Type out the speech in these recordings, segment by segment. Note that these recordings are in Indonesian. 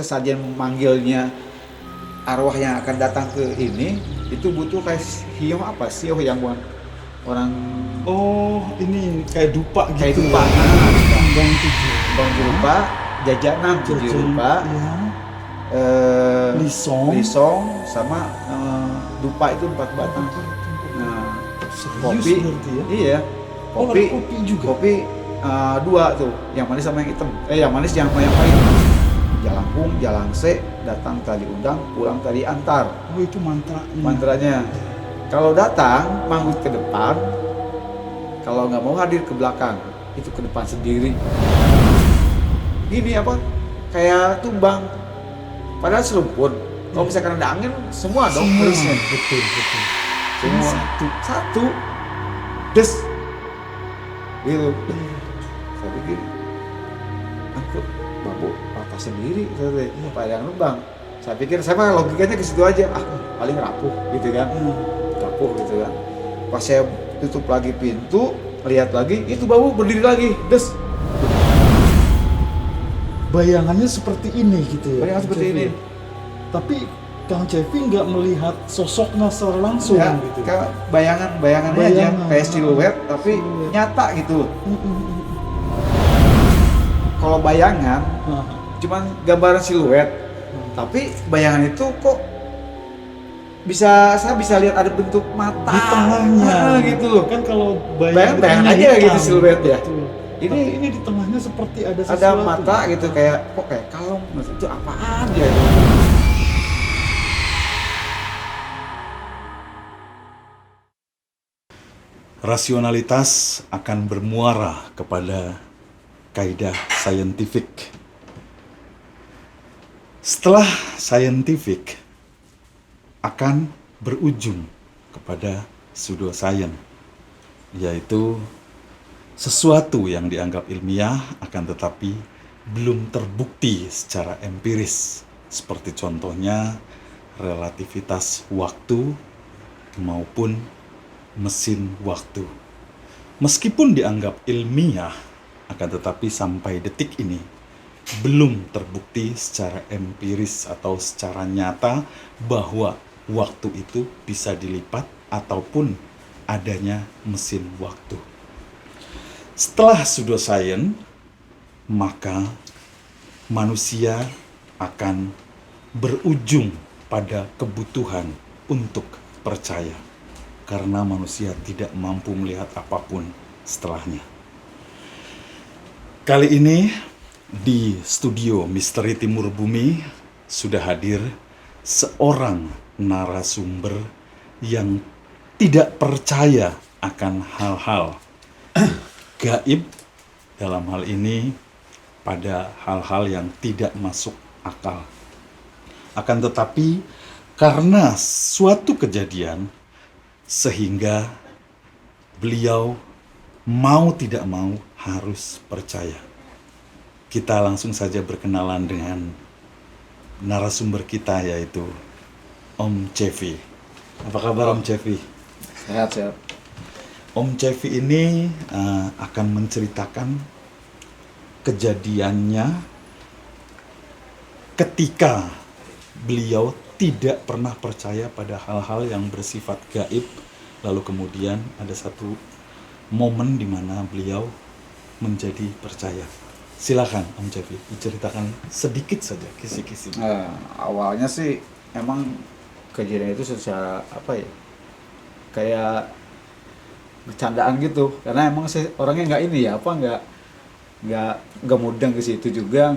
sesajen memanggilnya arwah yang akan datang ke ini itu butuh kayak hiyo apa sih yang buat orang Oh, ini kayak dupa gitu. kayak dupa, Bang tujuh. bang rupa, jajanan tujuh rupa, Ya. lisong, sama dupa itu 4 batang. Nah, Serius kopi, berarti ya? iya, Oh, ada kopi juga? kopi 2 tuh, yang manis sama yang hitam. Yang manis yang pahit. Jalangkung, jalangse, datang tali undang, pulang tali antar. Oh, itu mantranya. Mantranya. Kalau datang, manggut ke depan. Kalau nggak mau hadir ke belakang, itu ke depan sendiri. Gini apa? Kayak tumbang. Padahal serumpun. Kalau misalkan ada angin, semua dong Semua. harusnya. Betul. Semua satu. Des. Gitu. Saya pikir, angkut bambu apa sendiri? Apa yang lubang? Saya pikir, saya mah logikanya ke situ aja. Paling rapuh gitu kan. Rapuh gitu kan. Pas saya tutup lagi pintu, lihat lagi, itu bau berdiri lagi, des. Bayangannya seperti ini gitu ya. Bayangan seperti Cevi. ini. Tapi Kang Cevi nggak melihat sosoknya secara langsung Ya, gitu. kayak bayangannya aja, Bayangan. kayak siluet, tapi Siluet. nyata gitu. Mm, mm, mm. Kalau bayangan, Nah, cuman gambaran siluet, tapi bayangan itu kok saya bisa lihat ada bentuk mata di tengahnya gitu loh. kan kalau Bayangan aja gitu siluet ya. Ini Ini- ini di tengahnya seperti ada Ada sesuatu. mata gitu, kayak kok kayak kalem, maksud itu apaan ya? Rasionalitas akan bermuara kepada kaidah saintifik. Setelah saintifik akan berujung kepada pseudoscience, yaitu sesuatu yang dianggap ilmiah akan tetapi belum terbukti secara empiris, seperti contohnya relativitas waktu maupun mesin waktu. Meskipun dianggap ilmiah, akan tetapi sampai detik ini belum terbukti secara empiris atau secara nyata bahwa waktu itu bisa dilipat ataupun adanya mesin waktu. Setelah pseudoscience, maka manusia akan berujung pada kebutuhan untuk percaya, karena manusia tidak mampu melihat apapun setelahnya. Kali ini di studio Misteri Timur Bumi sudah hadir seorang narasumber yang tidak percaya akan hal-hal gaib, dalam hal ini pada hal-hal yang tidak masuk akal. Akan tetapi karena suatu kejadian sehingga beliau mau tidak mau harus percaya. Kita langsung saja berkenalan dengan narasumber kita, yaitu Om Cevi. Apa kabar Om Cevi? Sehat. Om Cevi ini akan menceritakan kejadiannya ketika beliau tidak pernah percaya pada hal-hal yang bersifat gaib, lalu kemudian ada satu momen di mana beliau menjadi percaya. Silakan Om Cevi, diceritakan sedikit saja kisi-kisi. Awalnya sih emang kejadian itu secara apa ya, kayak bercandaan gitu, karena emang saya orangnya nggak ini ya, apa nggak mudeng ke situ juga,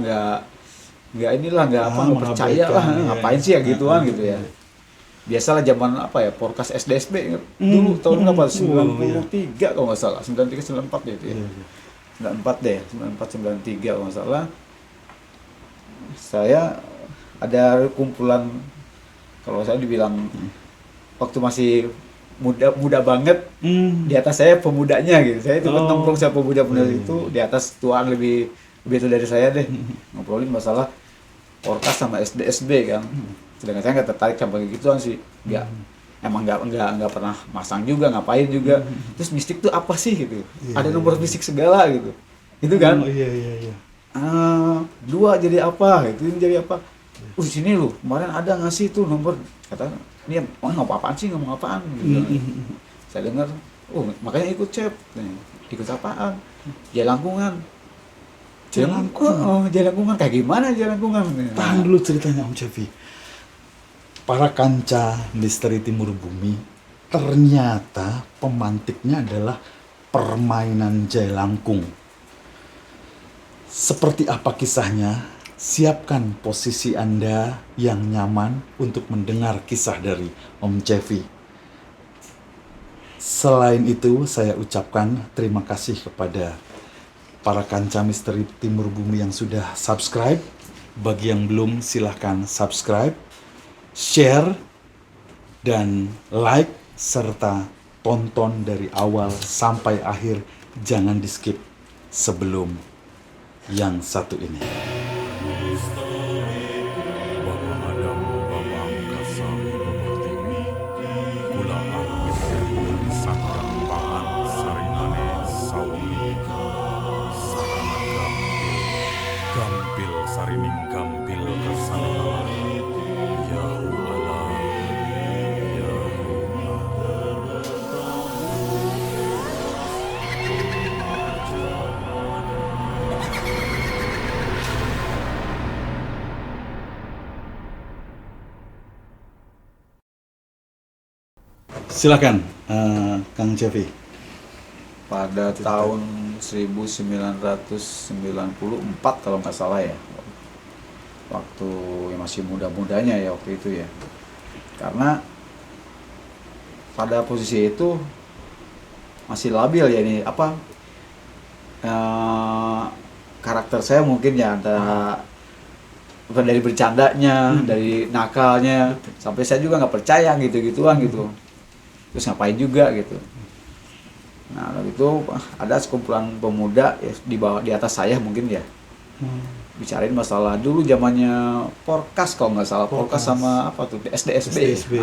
nggak inilah, nggak nggak percaya lah, mengabaikan, ngapain iya. sih ya gituan gitu ya. Biasalah zaman apa ya, podcast SD SB dulu tahun berapa, 93 kalau nggak salah, 93 94 ya itu ya. 94 deh, 94 93 kalau nggak salah. Saya ada kumpulan, kalau saya dibilang waktu masih muda banget, di atas saya pemudanya gitu. Saya itu nongkrong sama pemuda-pemuda itu, di atas tuaan lebih tua dari saya deh. Ngobrolin masalah orkas sama SD kan. Sedangkan saya nggak tertarik sama gituan sih. Emang nggak pernah masang juga, ngapain juga. Terus mistik tuh apa sih gitu? Ada nomor mistik segala gitu. Itu kan. Iya. 2 jadi apa gitu, ini jadi apa, sini lu kemarin ada ngasih tuh nomor, kata ini ngomong apaan sih, ngomong apaan gitu. Saya dengar, makanya ikut cep. Ikut apaan? Jalangkungan. Jalangkungan kayak gimana jalangkungan? Tahan dulu ceritanya Om Cevi. Para kanca misteri Timur Bumi, ternyata pemantiknya adalah permainan Jailangkung. Seperti apa kisahnya? Siapkan posisi Anda yang nyaman untuk mendengar kisah dari Om Cevi. Selain itu, saya ucapkan terima kasih kepada para kanca misteri Timur Bumi yang sudah subscribe. Bagi yang belum, silahkan subscribe, share, dan like, serta tonton dari awal sampai akhir. Jangan di skip sebelum yang satu ini. Gampil sarining gampil kesanana Yahu Allah Yahu Silakan, Kang Cevi. Pada tahun 1994 kalau nggak salah ya, waktu masih muda-mudanya ya waktu itu ya, karena pada posisi itu masih labil ya ini apa, karakter saya mungkin ya antara dari bercandanya, dari nakalnya, sampai saya juga nggak percaya gitu-gituan gitu, terus ngapain juga gitu. Nah, lalu itu ada sekumpulan pemuda ya, di atas saya mungkin ya, bicarain masalah dulu zamannya Porkas kalau nggak salah, Porkas sama apa tuh SDSB.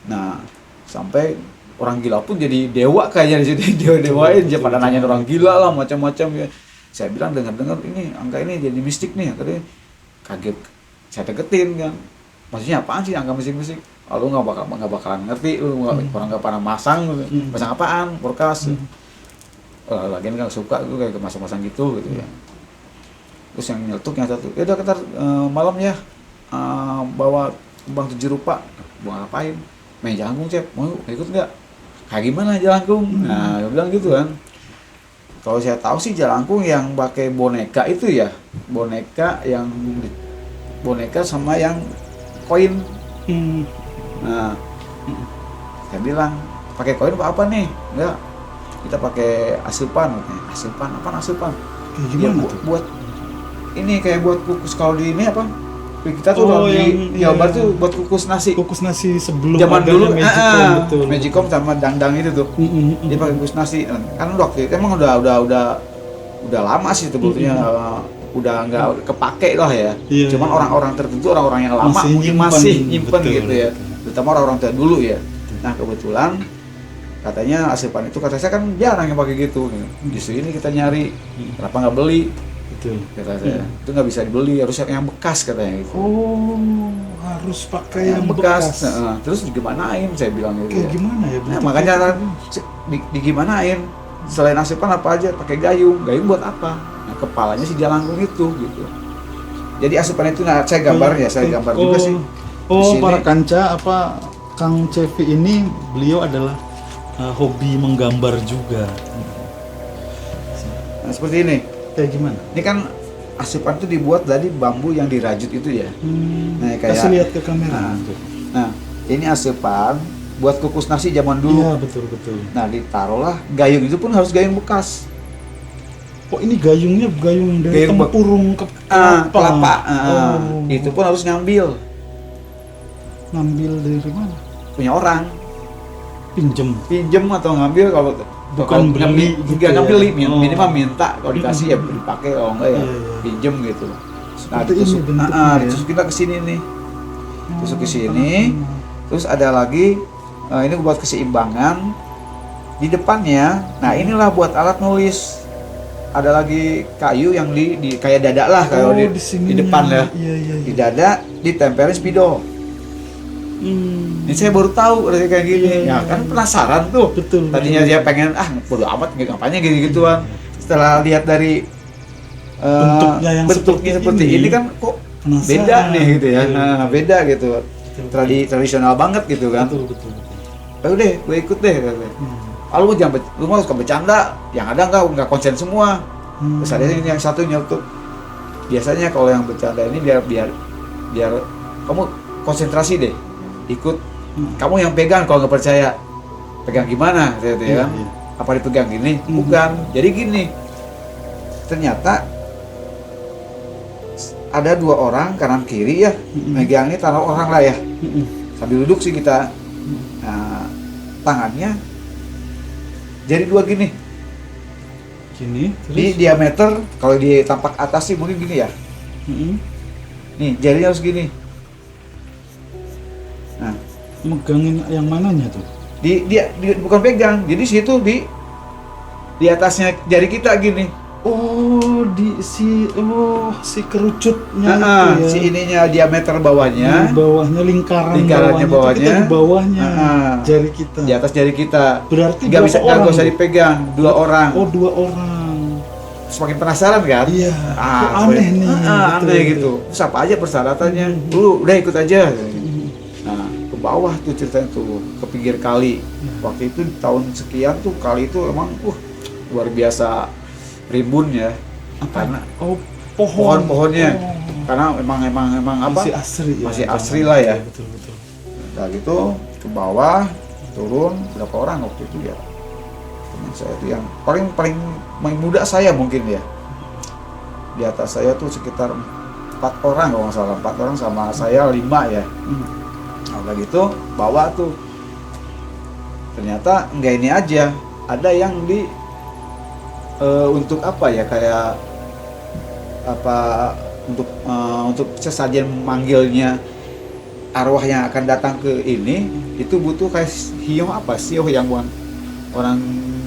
Nah, sampai orang gila pun jadi dewa kayaknya di situ, dewa-dewain aja pada nanya orang gila lah macam-macam ya. Saya bilang dengar-dengar ini angka ini jadi mistik nih, katanya kaget. Saya deketin kan, maksudnya apaan sih angka mistik-mistik? Lu nggak bakalan ngerti, lu orang nggak pernah masang apaan Porkas. Lagian nggak suka gue kayak masang-masang gitu ya. Terus yang nyeletuknya satu, ya udah ntar malam ya bawa kembang 7 rupa. Buang ngapain? Main jalangkung Cep, mau ikut nggak? Kayak gimana jalangkung? Nah dia bilang gitu kan. Kalau saya tahu sih jalangkung yang pakai boneka itu ya, boneka sama yang koin. Nah, saya bilang pakai koin apa nih? Enggak, kita pakai asupan. Asupan apa asupan? Gimana ya, tuh? Buat ini kayak buat kukus kalau di ini apa? Kita tuh di Jawa Barat tuh buat kukus nasi. Kukus nasi sebelum zaman dulu Magicom, betul. Magicom sama dangdang itu tuh. Dia pakai kukus nasi. Kan waktu itu emang udah lama sih sebetulnya. Udah nggak kepake lah ya. Cuman orang-orang tertentu, orang-orang yang lama masih nyimpen gitu ya. Terutama orang-orang tua dulu ya. Nah kebetulan katanya asupan itu kata saya kan jarang yang pakai gitu. Justru ini kita nyari, kenapa nggak beli? Betul. Kata saya itu nggak bisa dibeli, harus yang bekas katanya gitu. Oh, harus pakai yang bekas. Nah, terus digimanain? Saya bilang gitu. Kayak gimana ya? Nah, makanya digimanain? Selain asupan apa aja? Pakai gayung. Gayung buat apa? Nah, kepalanya si jalangkung itu gitu. Jadi asupan itu saya gambar ya, saya gambar juga sih. Para kanca apa Kang Cevi ini beliau adalah hobi menggambar juga. Nah, seperti ini. Kayak gimana? Ini kan asupan itu dibuat dari bambu yang dirajut itu ya. Nah, kayak kasih lihat ke kamera. Nah, ini asupan buat kukus nasi zaman dulu. Iya, betul. Nah, ditaruhlah gayung itu pun harus gayung bekas. Oh, ini gayungnya gayung dari tempurung kelapa. Itu pun harus ngambil dari mana? Punya orang. Pinjem atau ngambil kalau bukan beli juga ngambil minimal minta, kalau dikasih ya dipakai, kalau enggak ya pinjem gitu. Nah, ditusuk kita ke sini nih. Tusuk ke sini. Terus ada lagi ini buat keseimbangan di depannya. Nah, inilah buat alat nulis. ada lagi kayu yang di kayak dada lah kalau di sininya. depan ya. Iya, iya, Di iya. dada ditempelin spidol. Ini saya baru tahu ada kayak gini. Ya kan penasaran tuh. Betul. Tadinya dia pengen bodo amat ngapainnya gitu-gituan. Setelah lihat dari Bentuknya yang seperti ini kan kok Penasaran. beda nih gitu ya. Iya. Nah, beda gitu. Tradisional banget gitu kan. Betul, betul, betul. Ayo deh, gue ikut deh katanya. Ah, lu mau suka bercanda, yang ada nggak konsen semua. Terus ada ini yang satu nyeletuk. Biasanya kalau yang bercanda ini biar kamu konsentrasi deh, ikut. Kamu yang pegang kalau nggak percaya. Pegang gimana? Gitu ya kan? Iya. Apa dipegang gini? Bukan. Jadi gini. Ternyata ada 2 orang kanan kiri ya, megang ini taruh orang lah ya. Sambil duduk sih kita. Nah, tangannya jadi 2 gini. Gini, Di terus diameter kalau di tampak atas sih mungkin gini ya. Nih, jarinya harus gini. Nah, megangin yang mananya tuh? dia bukan pegang. Jadi situ di atasnya jari kita gini. Oh, si kerucutnya Nah, itu ya. si ininya diameter bawahnya, Di bawahnya lingkarannya Lingkarannya itu bawahnya. kita di bawahnya Ah. jari kita. di atas jari kita. Berarti Nggak berapa bisa orang nggak usah tuh? dipegang, 2 orang. Oh, 2 orang. Semakin penasaran kan? Iya. Ah, Kok aneh nih. aneh gitu. Terus apa aja persyaratannya? Lu udah ikut aja. Nah, ke bawah tuh ceritanya tuh, ke pinggir kali. Waktu itu tahun sekian tuh kali itu emang luar biasa rimbun ya. Apa? Karena Oh, pohon-pohonnya. Oh. Karena emang apa? Masih asri ya. Masih asri lah ya. Betul, betul. Nah gitu ke bawah turun berapa orang waktu itu ya, teman saya itu yang paling muda saya mungkin ya, di atas saya tuh sekitar 4 orang kalau nggak salah, 4 orang sama saya 5 ya. Nah udah gitu bawa tuh, ternyata nggak ini aja, ada yang untuk apa ya, kayak apa untuk sesajen manggilnya arwah yang akan datang ke ini, itu butuh kayak sioh yang bukan orang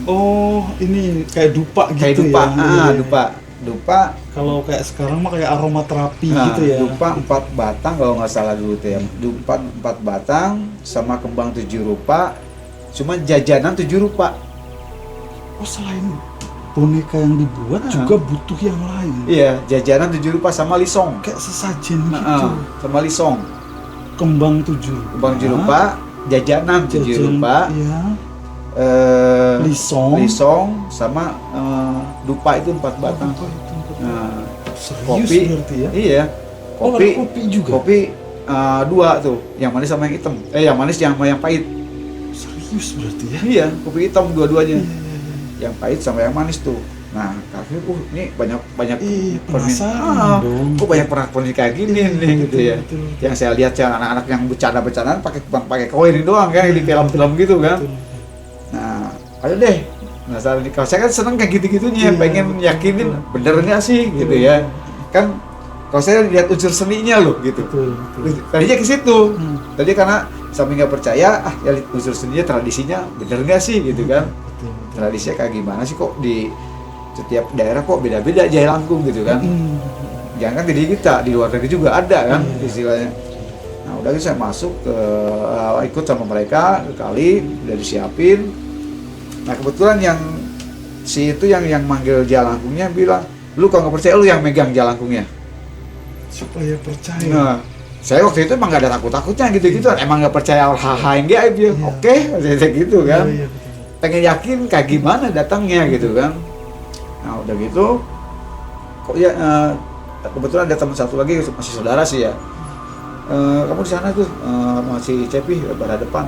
Oh, ini kayak dupa gitu kayak dupa. ya. Iya, iya. Dupa. Kalau kayak sekarang mah kayak aromaterapi Nah, gitu ya. dupa 4 batang kalau nggak salah dulu tuh ya. Dupa 4 batang sama kembang 7 rupa. Cuma jajanan 7 rupa. Oh, selain boneka yang dibuat juga butuh yang lain. Iya, jajanan 7 rupa sama lisong. Kayak sesajen gitu. Sama lisong. Kembang 7. Kembang 7 rupa, jajanan 7 rupa. Iya. Lisong sama dupa itu 4 batang. Apa itu? Nah, Serius kopi berarti ya? iya, Oh, ada kopi juga. kopi 2 tuh, yang manis sama yang hitam, yang manis yang pahit. Serius berarti ya? Iya, kopi hitam dua-duanya, Iya, iya, iya. yang pahit sama yang manis tuh. Nah, akhirnya ini banyak Penasaran dong. kok banyak pernikahan kayak gini nih gitu ya. betul. Yang saya lihat ya anak-anak yang bercanda-bercandaan pakai koin ini doang kan, di film-film gitu kan. Betul. Nah, ayo deh. Nah, kalau saya kan seneng kayak gitu-gitunya, Iya, pengen betul, yakinin bener nggak sih gitu ya. Kan kalau saya lihat unsur seninya loh gitu. Betul, betul. Tadinya ke situ. Hmm. Tadi karena samping nggak percaya, ya lihat unsur seninya, tradisinya bener nggak sih gitu kan. Betul, betul. Tradisinya kayak gimana sih, kok di setiap daerah kok beda-beda Jaya Langkung gitu kan. Jangan kan di kita, di luar negeri juga ada kan istilahnya. Nah udah gitu saya masuk ke ikut sama mereka ke kali, udah disiapin. Nah kebetulan yang yang manggil Jaya Langkungnya bilang, lu kalau nggak percaya lu yang megang Jaya Langkungnya. Supaya percaya. Nah saya waktu itu emang nggak ada takut-takutnya gitu-gitu, emang nggak percaya hal-hal yang gaib ya. Oke, saya gitu kan. Iya, betul. Pengen yakin kayak gimana datangnya gitu kan. Nah udah gitu kok ya kebetulan ada teman satu lagi masih saudara sih ya, kamu di sana tuh masih Cepi pada depan,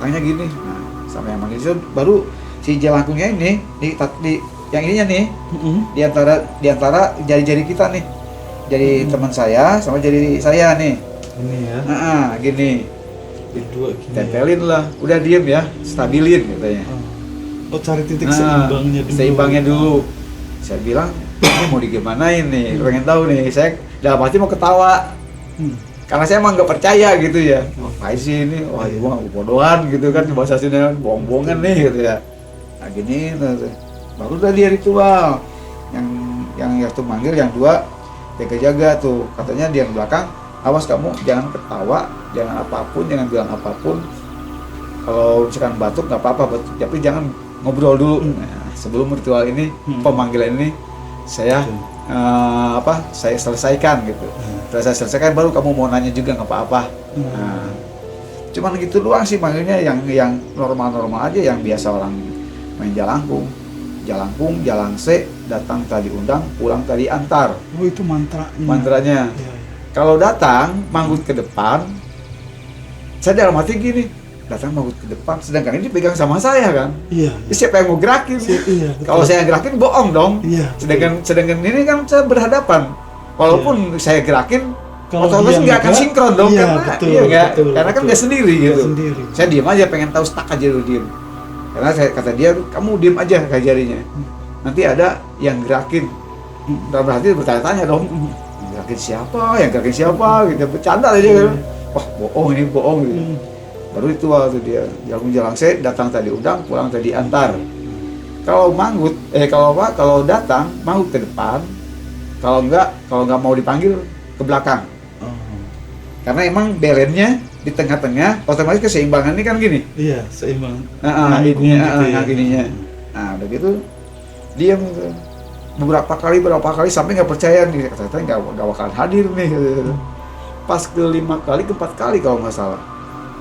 tanya gini. Nah sama yang manggil itu baru si Jaya Langkungnya ini di yang ininya nih, di antara jari-jari kita nih, jadi teman saya sama jari saya nih. Ini ya. Nah gini Berdua gini. tempelin lah, udah diem ya, stabilin katanya. Oh, cari titik seimbangnya dulu. Seimbangnya dulu. Saya bilang, ini mau digimanain nih, pengen tahu nih. Saya dalam hati mau ketawa. Karena saya emang nggak percaya gitu ya. Ngapain sih ini? Wah, ibu nggak bodohan gitu kan, bahasa sini bohong-bohongan nih gitu ya. Nah gini, baru udah dia ritual. yang itu manggil, yang dua jaga-jaga tuh, katanya di yang belakang, awas kamu jangan ketawa, jangan apapun, jangan bilang apapun. Kalau misalkan batuk nggak apa-apa, tapi jangan ngobrol dulu. Nah, sebelum ritual ini, pemanggilan ini saya saya selesaikan gitu. Setelah saya selesaikan baru kamu mau nanya juga nggak apa-apa. Nah, cuman gitu doang sih manggilnya, yang normal-normal aja, yang biasa orang main jalangkung, jalangse, datang tadi undang, pulang tadi antar. Oh, itu mantranya. Mantranya. Iya, iya. Kalau datang manggut ke depan, saya dalam hati gini, datang manggut ke depan, sedangkan ini dipegang sama saya kan. Iya. Jadi siapa yang mau gerakin? Iya, betul. Kalau saya gerakin bohong dong. Iya. Sedangkan ini kan saya berhadapan. Walaupun saya gerakin, Kalau otomatis dia nggak akan enggak, sinkron dong, iya, karena betul, iya nggak, betul, karena kan betul. dia sendiri Dia gitu. sendiri. Saya diem aja, pengen tahu, stuck aja dulu diem. Karena kata dia, kamu diem aja kayak jarinya. Nanti ada yang gerakin. Dalam berarti bertanya-tanya dong, yang gerakin siapa, gitu, bercanda aja kan. Wah bohong ini, bohong gitu. Baru itu waktu dia jalan saya datang tadi undang, pulang tadi antar. Kalau manggut, kalau datang manggut ke depan, kalau nggak mau dipanggil ke belakang. Karena emang berennya di tengah-tengah, otomatis keseimbangan ini kan gini. Iya, seimbang. Ininya, gitu ya. ininya. Nah, udah gitu diam gitu. Beberapa kali sampai nggak percaya nih, katanya nggak bakalan hadir nih. Pas ke-5 kali, ke-4 kali kalau nggak salah.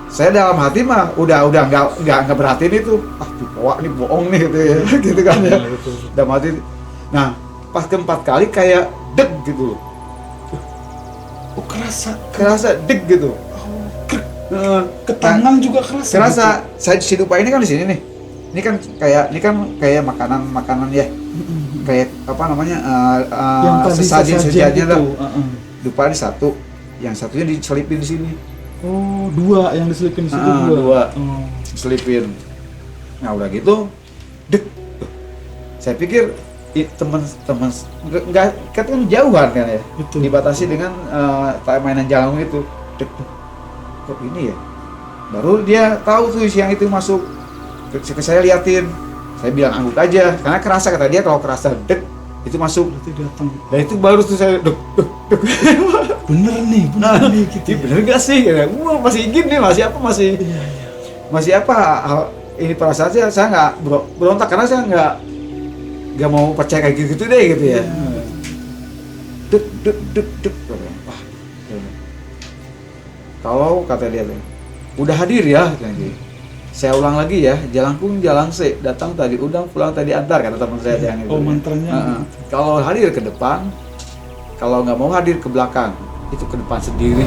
Saya dalam hati mah udah nggak berhatiin itu. Ini bohong nih gitu ya, gitu kan ya. Dalam hati. Nah, pas ke-4 kali kayak deg gitu. Oh, Kerasa deg gitu. Ke tangan juga kerasa. Kerasa. Saya si dupa ini kan di sini nih. Ini kan kayak makanan ya. Kayak apa namanya? Yang tadi sesajen-sesajennya itu. lah. Dupa ini satu, yang satunya diselipin di sini. Oh, 2 yang diselipin di situ, 2. Oh. Selipin. Nah udah gitu, dek. Saya pikir teman-teman nggak kan jauhan kan ya. Betul. Dibatasi dengan mainan jalan itu. Dek. Kok ini ya? Baru dia tahu tuh siang itu masuk. Ke saya liatin. Saya bilang angguk aja, karena kerasa, kata dia kalau kerasa dek itu masuk. Berarti datang. Dan itu baru tuh saya dek. Bener nih gitu. Ini bener gak sih? Wah, masih gini, masih apa, Iya. masih apa ini perasaan saya nggak berontak, karena saya nggak mau percaya kayak gitu deh gitu ya. Dek. Wah, kalau kata dia udah hadir ya, saya ulang lagi ya, jalangkung jalangse, datang tadi undang, pulang tadi antar, kata teman saya yang itu. Oh, mantranya. Kalau hadir ke depan, kalau nggak mau hadir ke belakang, itu ke depan sendiri.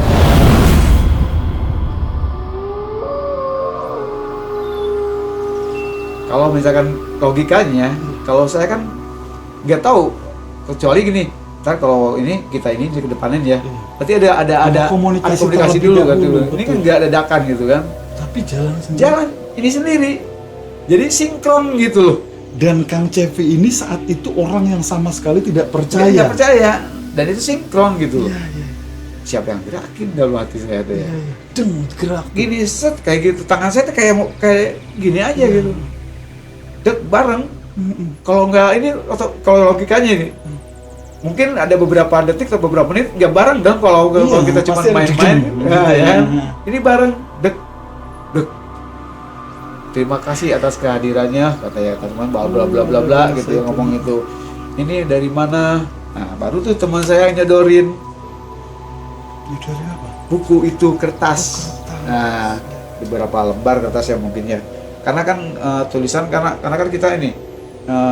Kalau misalkan logikanya, kalau saya kan nggak tahu, kecuali gini, ntar kalau ini kita ini di kedepanin ya, berarti ada komunikasi dulu kan dulu. Ini kan nggak dadakan gitu kan. Tapi jalan sendiri. Jalan ini sendiri, jadi sinkron gitu loh. Dan Kang Cevi ini saat itu orang yang sama sekali tidak percaya. Nggak percaya, dan itu sinkron gitu loh. Iya. Siapa yang gerakin dalam hati saya tuh ya? Deng, gerak. Gini set kayak gitu, tangan saya tuh kayak gini aja gitu. Dek bareng. Kalau nggak ini, kalau logikanya ini, mungkin ada beberapa detik atau beberapa menit nggak bareng dong. Kalau kita cuma pasti ada main-main, jeding. ya. Ini bareng. Dek. Terima kasih atas kehadirannya, katanya teman bla bla bla bla bla gitu yang ngomong itu. Ini dari mana? Nah, baru tuh teman saya yang nyodorin Dari apa? buku itu, kertas. Kertas. Nah, beberapa lembar kertas ya mungkin ya. Karena kan tulisan karena kan kita ini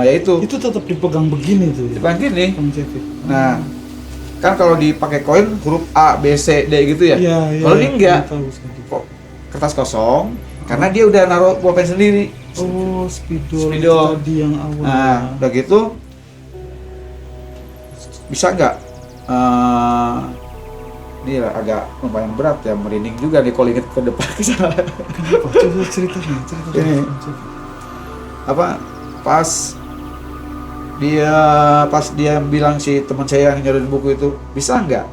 yaitu Itu tetap dipegang begini tuh ya. dipegang gini. Kang Cevi. Nah, kan kalau dipakai koin huruf A, B, C, D gitu ya. Iya. Kalau ini enggak. Tahu sekali. Kok kertas kosong karena dia udah naruh pulpen sendiri. Oh, spidol Spidol. tadi yang awal. Nah, udah gitu bisa nggak? Ini agak lumayan berat ya, merinding juga nih kalau inget ke depan ke sana. Kenapa? Coba ceritakan. Ini. Apa? Pas dia bilang, si teman saya yang nyuruh buku itu, bisa nggak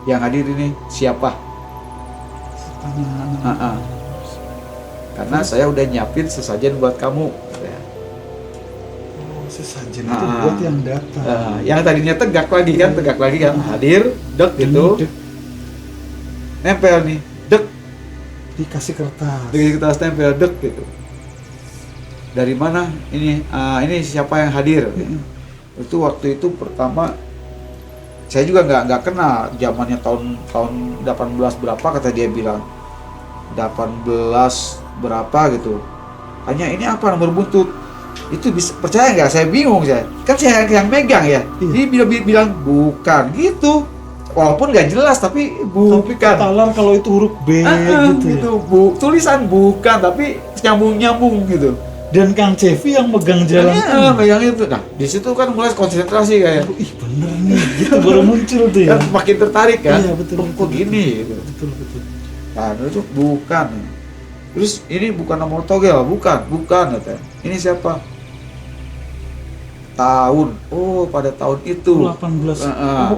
yang hadir ini siapa? Tanya. Karena saya udah nyiapin sesajen buat kamu. Oh, Sesajen itu Ah. buat yang datang. Yang tadinya tegak lagi kan, hadir, dek gitu, Dek, nempel nih, dek, dikasih kertas. di kita nempel dek gitu. Dari mana ini? Ini siapa yang hadir? Itu waktu itu pertama saya juga nggak kenal, zamannya tahun 18 berapa kata dia bilang, 18 berapa gitu. Hanya ini apa nomor buntut? Itu bisa percaya nggak? Saya bingung saya. Kan saya yang megang ya. Iya. Dia bilang bukan gitu. Walaupun nggak jelas tapi bukan. Talar kalau itu huruf B gitu, Gitu. ya. Tulisan bukan tapi nyambung gitu. Dan Kang Cevi yang megang jalan. Megang itu. Nah, di situ kan mulai konsentrasi kayak. Ih bener nih, gitu baru muncul tuh ya. Kan makin tertarik kan. Iya, betul, Kok betul, gini gitu. Betul. Nah, itu bukan. Terus ini bukan nomor togel, bukan katanya. Ini siapa? Tahun. Oh, pada tahun itu. 18.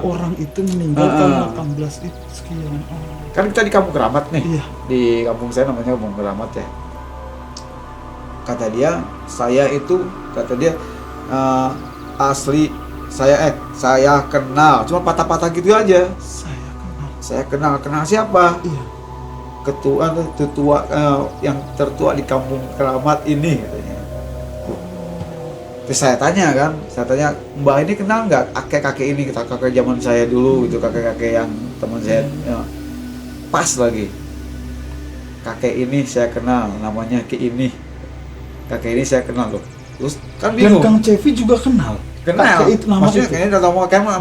Oh, orang itu meninggal tahun 18 itu sekian. Oh. Kan kita di Kampung Keramat nih. Iya. Di kampung saya namanya Kampung Keramat ya. Kata dia, kata dia asli saya kenal, cuma patah-patah gitu aja. Saya kenal siapa? Iya. Ketua yang tertua di Kampung Keramat ini katanya. Terus saya tanya, Mbak ini kenal nggak kakek-kakek ini, kakek zaman saya dulu gitu, kakek-kakek yang teman saya. Ya. Pas lagi, kakek ini saya kenal, namanya Ki ini. Kakek ini saya kenal loh. Terus kan Dan bingung. Kang Cevi juga kenal. Kenal. Kakek itu nama Maksudnya itu. kayaknya udah tahu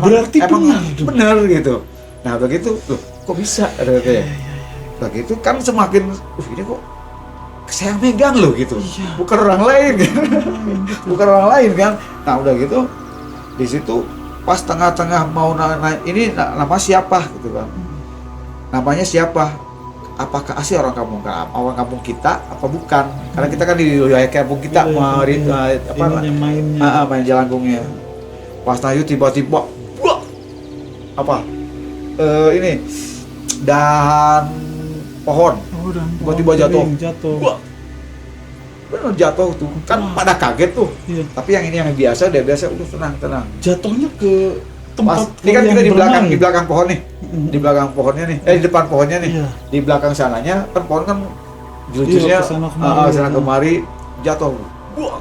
Berarti emang benar dong. bener gitu. Nah begitu, loh kok bisa ada katanya. Begitu kan semakin, ini kok saya megang loh gitu. Iya. Bukan orang lain kan. Bukan orang lain kan. Nah udah gitu, di situ pas tengah-tengah mau ini nama siapa gitu kan. Namanya siapa? Apakah asli orang kampung kita apa bukan? Karena kita kan di wilayah kampung kita main jelangkungnya. Pas Nayu tiba-tiba buak, apa? Ini dahan pohon Oh, dan tiba-tiba jatuh. Buak. Bener jatuh tuh. Kan pada kaget tuh. Iya. Tapi yang ini yang biasa udah tenang. Jatuhnya ke Pas, tempat ini kan kita di bermain. belakang pohon nih. Di belakang pohonnya nih. Di depan pohonnya nih. Iya. Di belakang sananya kan pohon kan jurusnya kesana kemari jatuh. Buak.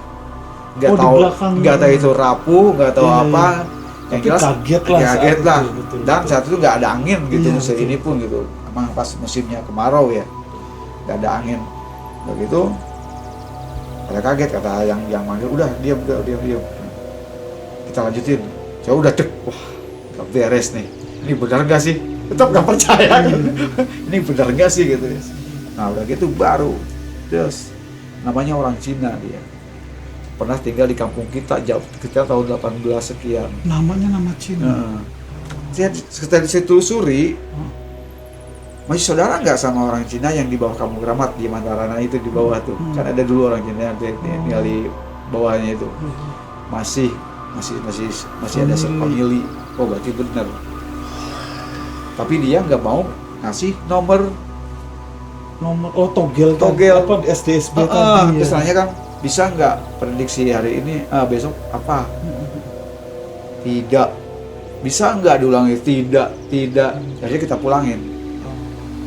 Nggak Oh, di tahu, belakang. nggak tahu itu rapuh, nggak tahu Iya, apa. iya. Yang Tapi jelas kaget lah saat kaget itu, lah. betul, Dan betul. saat itu nggak ada angin gitu Iya, musim betul. ini pun gitu. Emang pas musimnya kemarau ya, nggak ada angin. Begitu, pada kaget kata yang manggil, udah diam. Kita lanjutin. Saya udah cek, wah nggak beres nih. Ini benar nggak sih? Tetap nggak percaya kan? Ini benar nggak sih gitu ya. Nah udah gitu baru, terus namanya orang Cina dia. Pernah tinggal di kampung kita jauh, kita tahun 18 sekian. Namanya nama Cina. Saya telusuri, masih saudara nggak sama orang Cina yang di bawah Kampung Keramat di Mantarana itu di bawah tuh? Kan ada dulu orang Cina yang tinggal di bawahnya itu. Masih ada family. Oh berarti benar. Tapi dia nggak mau ngasih nomor togel apa SDSB tadi ya. Misalnya kan bisa nggak prediksi hari ini besok apa? Tidak. Bisa nggak diulangi? Tidak. Jadi kita pulangin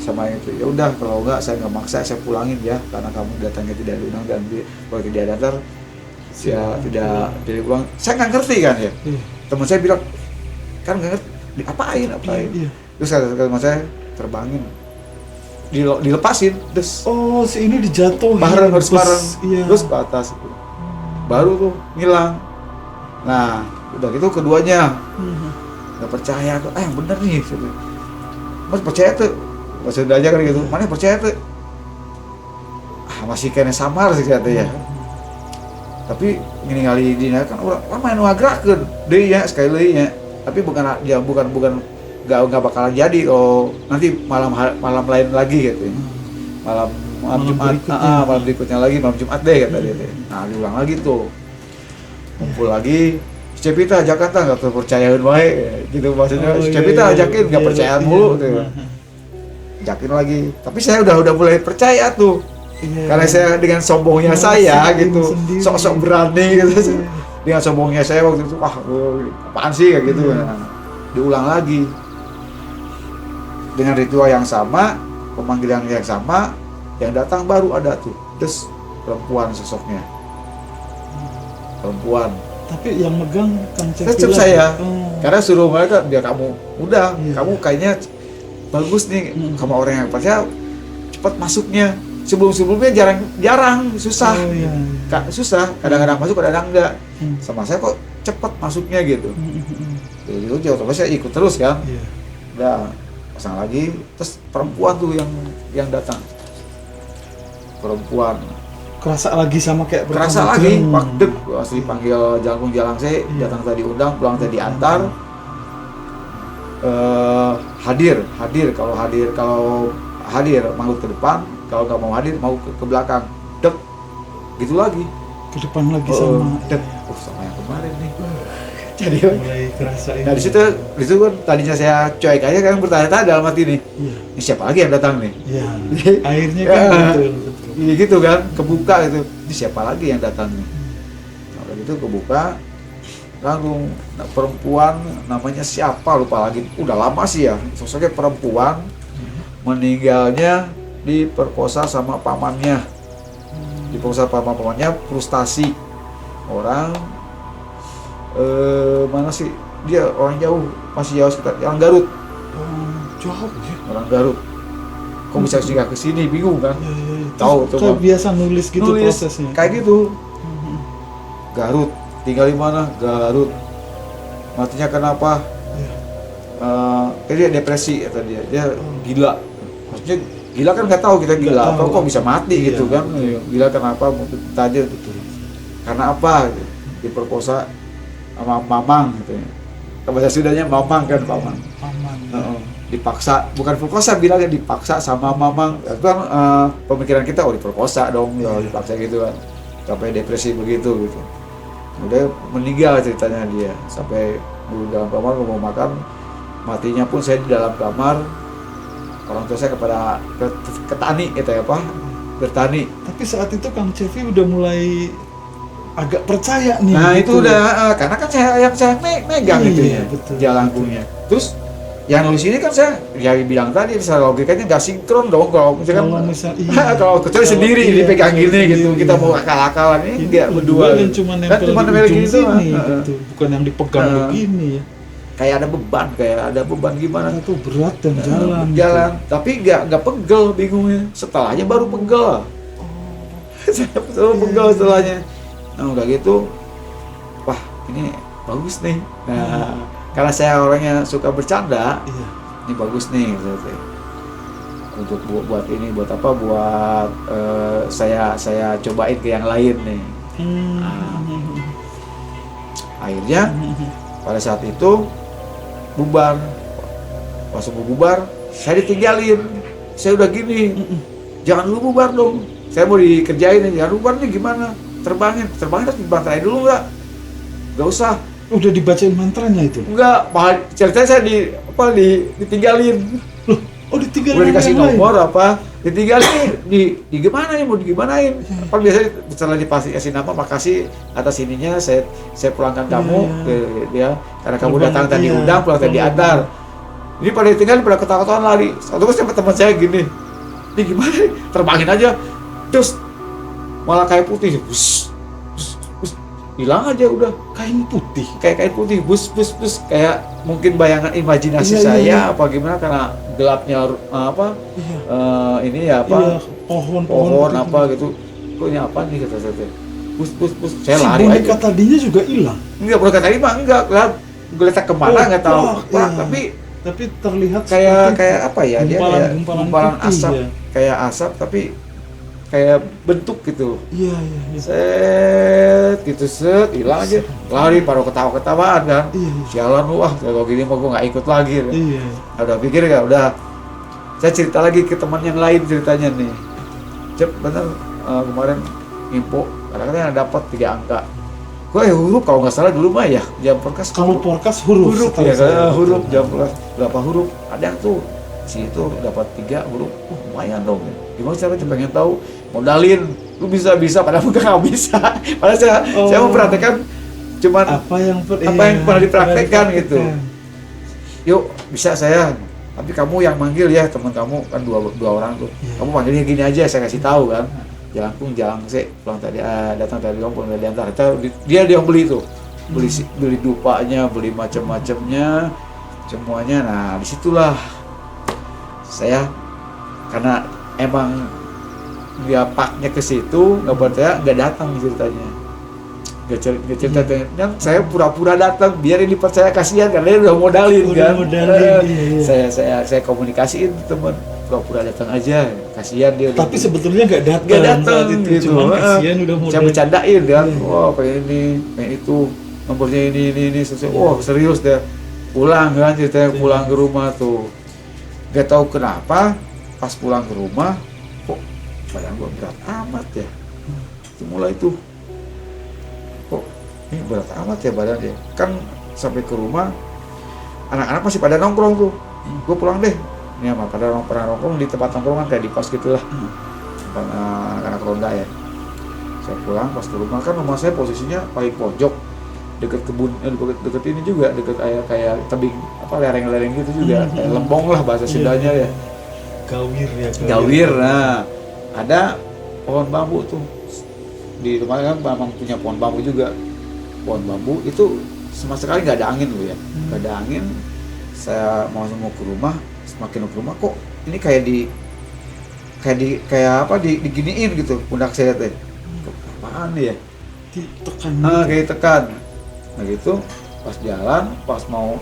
sama itu. Ya udah kalau nggak saya nggak maksa, saya pulangin ya karena kamu datangnya tidak diundang dan kalau tidak datang ya tidak pulang. Saya nggak ngerti kan ya. Teman saya bilang kan nggak ngerti apain. Iya. Terus kata teman saya terbangin, dilepasin, terus Oh, si ini dijatuhin. harus bareng, Iya. terus ke atas, baru tuh ngilang. Nah, udah gitu keduanya nggak percaya, yang bener nih, mas percaya tuh, bahasa Sunda aja kan gitu, mana percaya tuh, masih kena samar sih katanya. Tapi gini kali ini kan orang main ngagrakeun deui ya sekali lagi ya, tapi bukan nggak bakalan jadi kalau nanti malam lain lagi gitu ya. Malam Jumat berikutnya. malam berikutnya lagi malam Jumat deh kata dia. Nah diulang lagi tuh, kumpul lagi. Cepita Jakarta nggak percayaan baik gitu maksudnya. Cepita ajakin nggak percayaan mulu tuh. Ajakin lagi, tapi saya udah mulai percaya tuh. Karena saya dengan sombongnya saya gitu, sok-sok berani gitu. dengan sombongnya saya waktu itu, wah apaan sih kayak gitu. Nah, diulang lagi dengan ritual yang sama, pemanggilan yang sama, yang datang baru ada tuh perempuan sosoknya, perempuan. Tapi yang megang Kang Cepi Tetap lagi. saya, Oh. karena suruh mereka biar kamu udah, Iya. kamu kayaknya bagus nih sama orang yang percaya, cepat masuknya. Sebelumnya jarang susah, Oh, iya. susah. Kadang-kadang masuk, kadang-kadang enggak. Hmm. Sama saya kok cepat masuknya gitu. Jadi itu otomatis saya ikut terus kan. Iya. Udah pasang lagi, terus perempuan tuh yang datang. Perempuan Kerasa lagi sama kayak kerasa pertama. lagi, Hmm. pak dek asli panggil Jalangkung Jalang saya, Iya. datang tadi undang, pulang tadi antar. Hadir kalau hadir mau ke depan, kalau nggak mau hadir mau ke belakang, dek gitu lagi. Ke depan lagi sama. Dek, sama yang kemarin nih. Jadi Mulai kerasa ini. nah di situ kan tadinya saya cuek aja kan, bertanya-tanya dalam hati nih, Iya. ini siapa lagi yang datang nih? Iya. Akhirnya kan Ya. betul. Iya gitu kan, kebuka gitu. Ini siapa lagi yang datang nih? Nah, udah gitu kebuka, langsung perempuan namanya siapa lupa lagi. Udah lama sih ya, sosoknya perempuan, meninggalnya diperkosa sama pamannya. Diperkosa sama pamannya, frustasi. Orang mana sih? Dia orang jauh, masih jauh sekitar orang Garut. Oh, jauh ya. Orang Garut. Kok bisa singgah ke sini, bingung kan? Iya, iya, iya. Tahu Terus tuh, kayak Bang. biasa nulis gitu Nulis prosesnya. kayak gitu. Mhm. Garut, tinggal di mana? Garut. Matinya kenapa? Iya. Dia depresi kata dia gila. Maksudnya gila kan nggak tahu kita Nggak gila apa, tahu. kok bisa mati Iya. gitu kan? Gila kenapa? Mungkin tanya Betul. karena apa? Gitu. Diperkosa sama mamang gitu ya. Bahasa Sundanya mamang kan, mamang. Aman. Dipaksa, bukan perkosa, bilangnya dipaksa sama mamang. Itu kan pemikiran kita, oh diperkosa dong, Iya. dipaksa gitu kan, sampai depresi begitu gitu. Udah meninggal ceritanya dia, sampai di dalam kamar mau makan, matinya pun saya di dalam kamar. Orang tua saya kepada ke tani gitu ya, apa, bertani. Tapi saat itu Kang Cepi udah mulai agak percaya nih. Nah gitu. itu udah karena kan saya megang Iya, itu ya, betul, jalangkungnya. Terus yang nulis ini kan saya ya bilang tadi, secara logikanya nggak sinkron dong kalau misalkan Kalau misal, iya. kalau kecuali Kalau sendiri iya, dipegang gini sendiri, gitu, kita iya. mau akal-akalan ini Ini nggak berdua dan gitu. cuma Kan nempel cuma di nempel ujung gini sini doang. gitu. Bukan yang dipegang begini ya. Kayak ada beban gimana Itu berat dan jalan. jalan, tapi nggak pegel, bingungnya setelahnya baru pegel. Saya selalu pegel setelahnya. Nah udah gitu, wah ini bagus nih. Nah karena saya orangnya suka bercanda, Iya. ini bagus nih gitu. Untuk buat ini, buat apa, buat saya cobain ke yang lain nih. Akhirnya pada saat itu bubar. Pas mau bubar, saya ditinggalin. Saya udah gini, jangan dulu bubar dong, saya mau dikerjain nih. Jangan bubar nih, gimana terbangin harus dibantai dulu nggak usah. Udah dibacain mantranya itu. Enggak, malah ceritanya saya ditinggalin. Loh, oh ditinggalin Udah dikasih yang lain? nomor apa, ditinggalin, di gimana ya, mau digimanain. Kan biasanya setelah dikasih nama, makasih atas ininya, saya pulangkan kamu ke dia, karena kamu Terbang, datang tadi iya. undang, pulang tadi antar. Ini pada ditinggalin, pada ketawa-ketawa lari. Satu pas teman saya gini, ini gimana, terbangin aja, terus malah kayak putih, bus, hilang aja udah. Kain putih. Kayak kain putih, bus, kayak mungkin bayangan imajinasi Iya, saya iya. apa gimana, karena gelapnya apa Iya. ini ya apa, Iya, pohon pohon putih. apa gitu. Kok ini apa nih, kata saya, bus, saya Si lari boneka aja. tadinya juga hilang. Enggak, boleh kata ini mah enggak, geletak kemana Oh, nggak tahu wah, apa, iya. Tapi terlihat kayak seperti apa ya, dia gumpalan- kayak gumpalan gumpalan putih, asap, ya. kayak asap tapi kayak bentuk gitu. Iya, iya, iya. Set gitu, hilang aja, lari, baru ketawa-ketawaan kan. Iya. Sialan lu, wah kalau gini mau gue nggak ikut lagi. Iya. Udah pikir ya udah, saya cerita lagi ke teman yang lain ceritanya nih. Cep, bener kemarin info kadang-kadang dapat 3 angka. Gue huruf kalau nggak salah dulu mah ya, jam perkas Kalau podcast huruf. huruf setahu ya, saya. huruf jam perkas berapa huruf, ada yang tuh si itu dapat 3 huruf, lumayan dong. Gimana caranya, pengen tahu, modalin, lu bisa padahal nggak bisa. Padahal saya memperhatikan cuman apa yang pernah dipraktekkan gitu. Yuk bisa saya, tapi kamu yang manggil ya, teman kamu kan dua orang tuh, kamu panggilnya gini aja, saya kasih tahu kan, jangan sih pulang tadi, datang tadi kamu pulang diantar, dia yang beli tuh, beli dupanya, beli macam-macamnya semuanya. Nah disitulah saya, karena emang dia paknya ke situ, nggak percaya, nggak datang ceritanya. Gak cerita dan saya pura-pura datang biar ini dipercaya, kasihan karena dia udah modalin kan. Iya. Saya komunikasiin teman, pura-pura datang aja, kasihan dia. Tapi sebetulnya nggak datang gitu. Cuma kasihan udah modal. Saya bercandain kan, wah pengen ini, pengen itu, nomornya ini sesuai. Wah serius deh. Pulang kan ceritanya, pulang ke rumah tuh. Gak tahu kenapa pas pulang ke rumah kok badan gua berat amat ya. Itu mulai tuh, kok ini berat amat ya badannya. Kan sampai ke rumah anak-anak masih pada nongkrong tuh. Gue pulang deh. Ini apa? Pada nongkrong di tempat nongkrongan kayak di pos gitulah. Anak-anak ronda ya. Saya pulang pas ke rumah, kan rumah saya posisinya paling pojok, deket kebun, deket ini juga, deket kayak tebing apa, lereng-lereng gitu juga, kayak lembong lah bahasa Sundanya ya. Gawir. Nah, ada pohon bambu tuh. Di rumah kan memang punya pohon bambu juga. Pohon bambu itu sama sekali nggak ada angin loh ya, nggak ada angin. Saya mau ke rumah, semakin ke rumah kok ini kayak diginiin gitu pundak saya teh. Apaan ya? Ditekan. Kayak tekan. Nah gitu, pas jalan, pas mau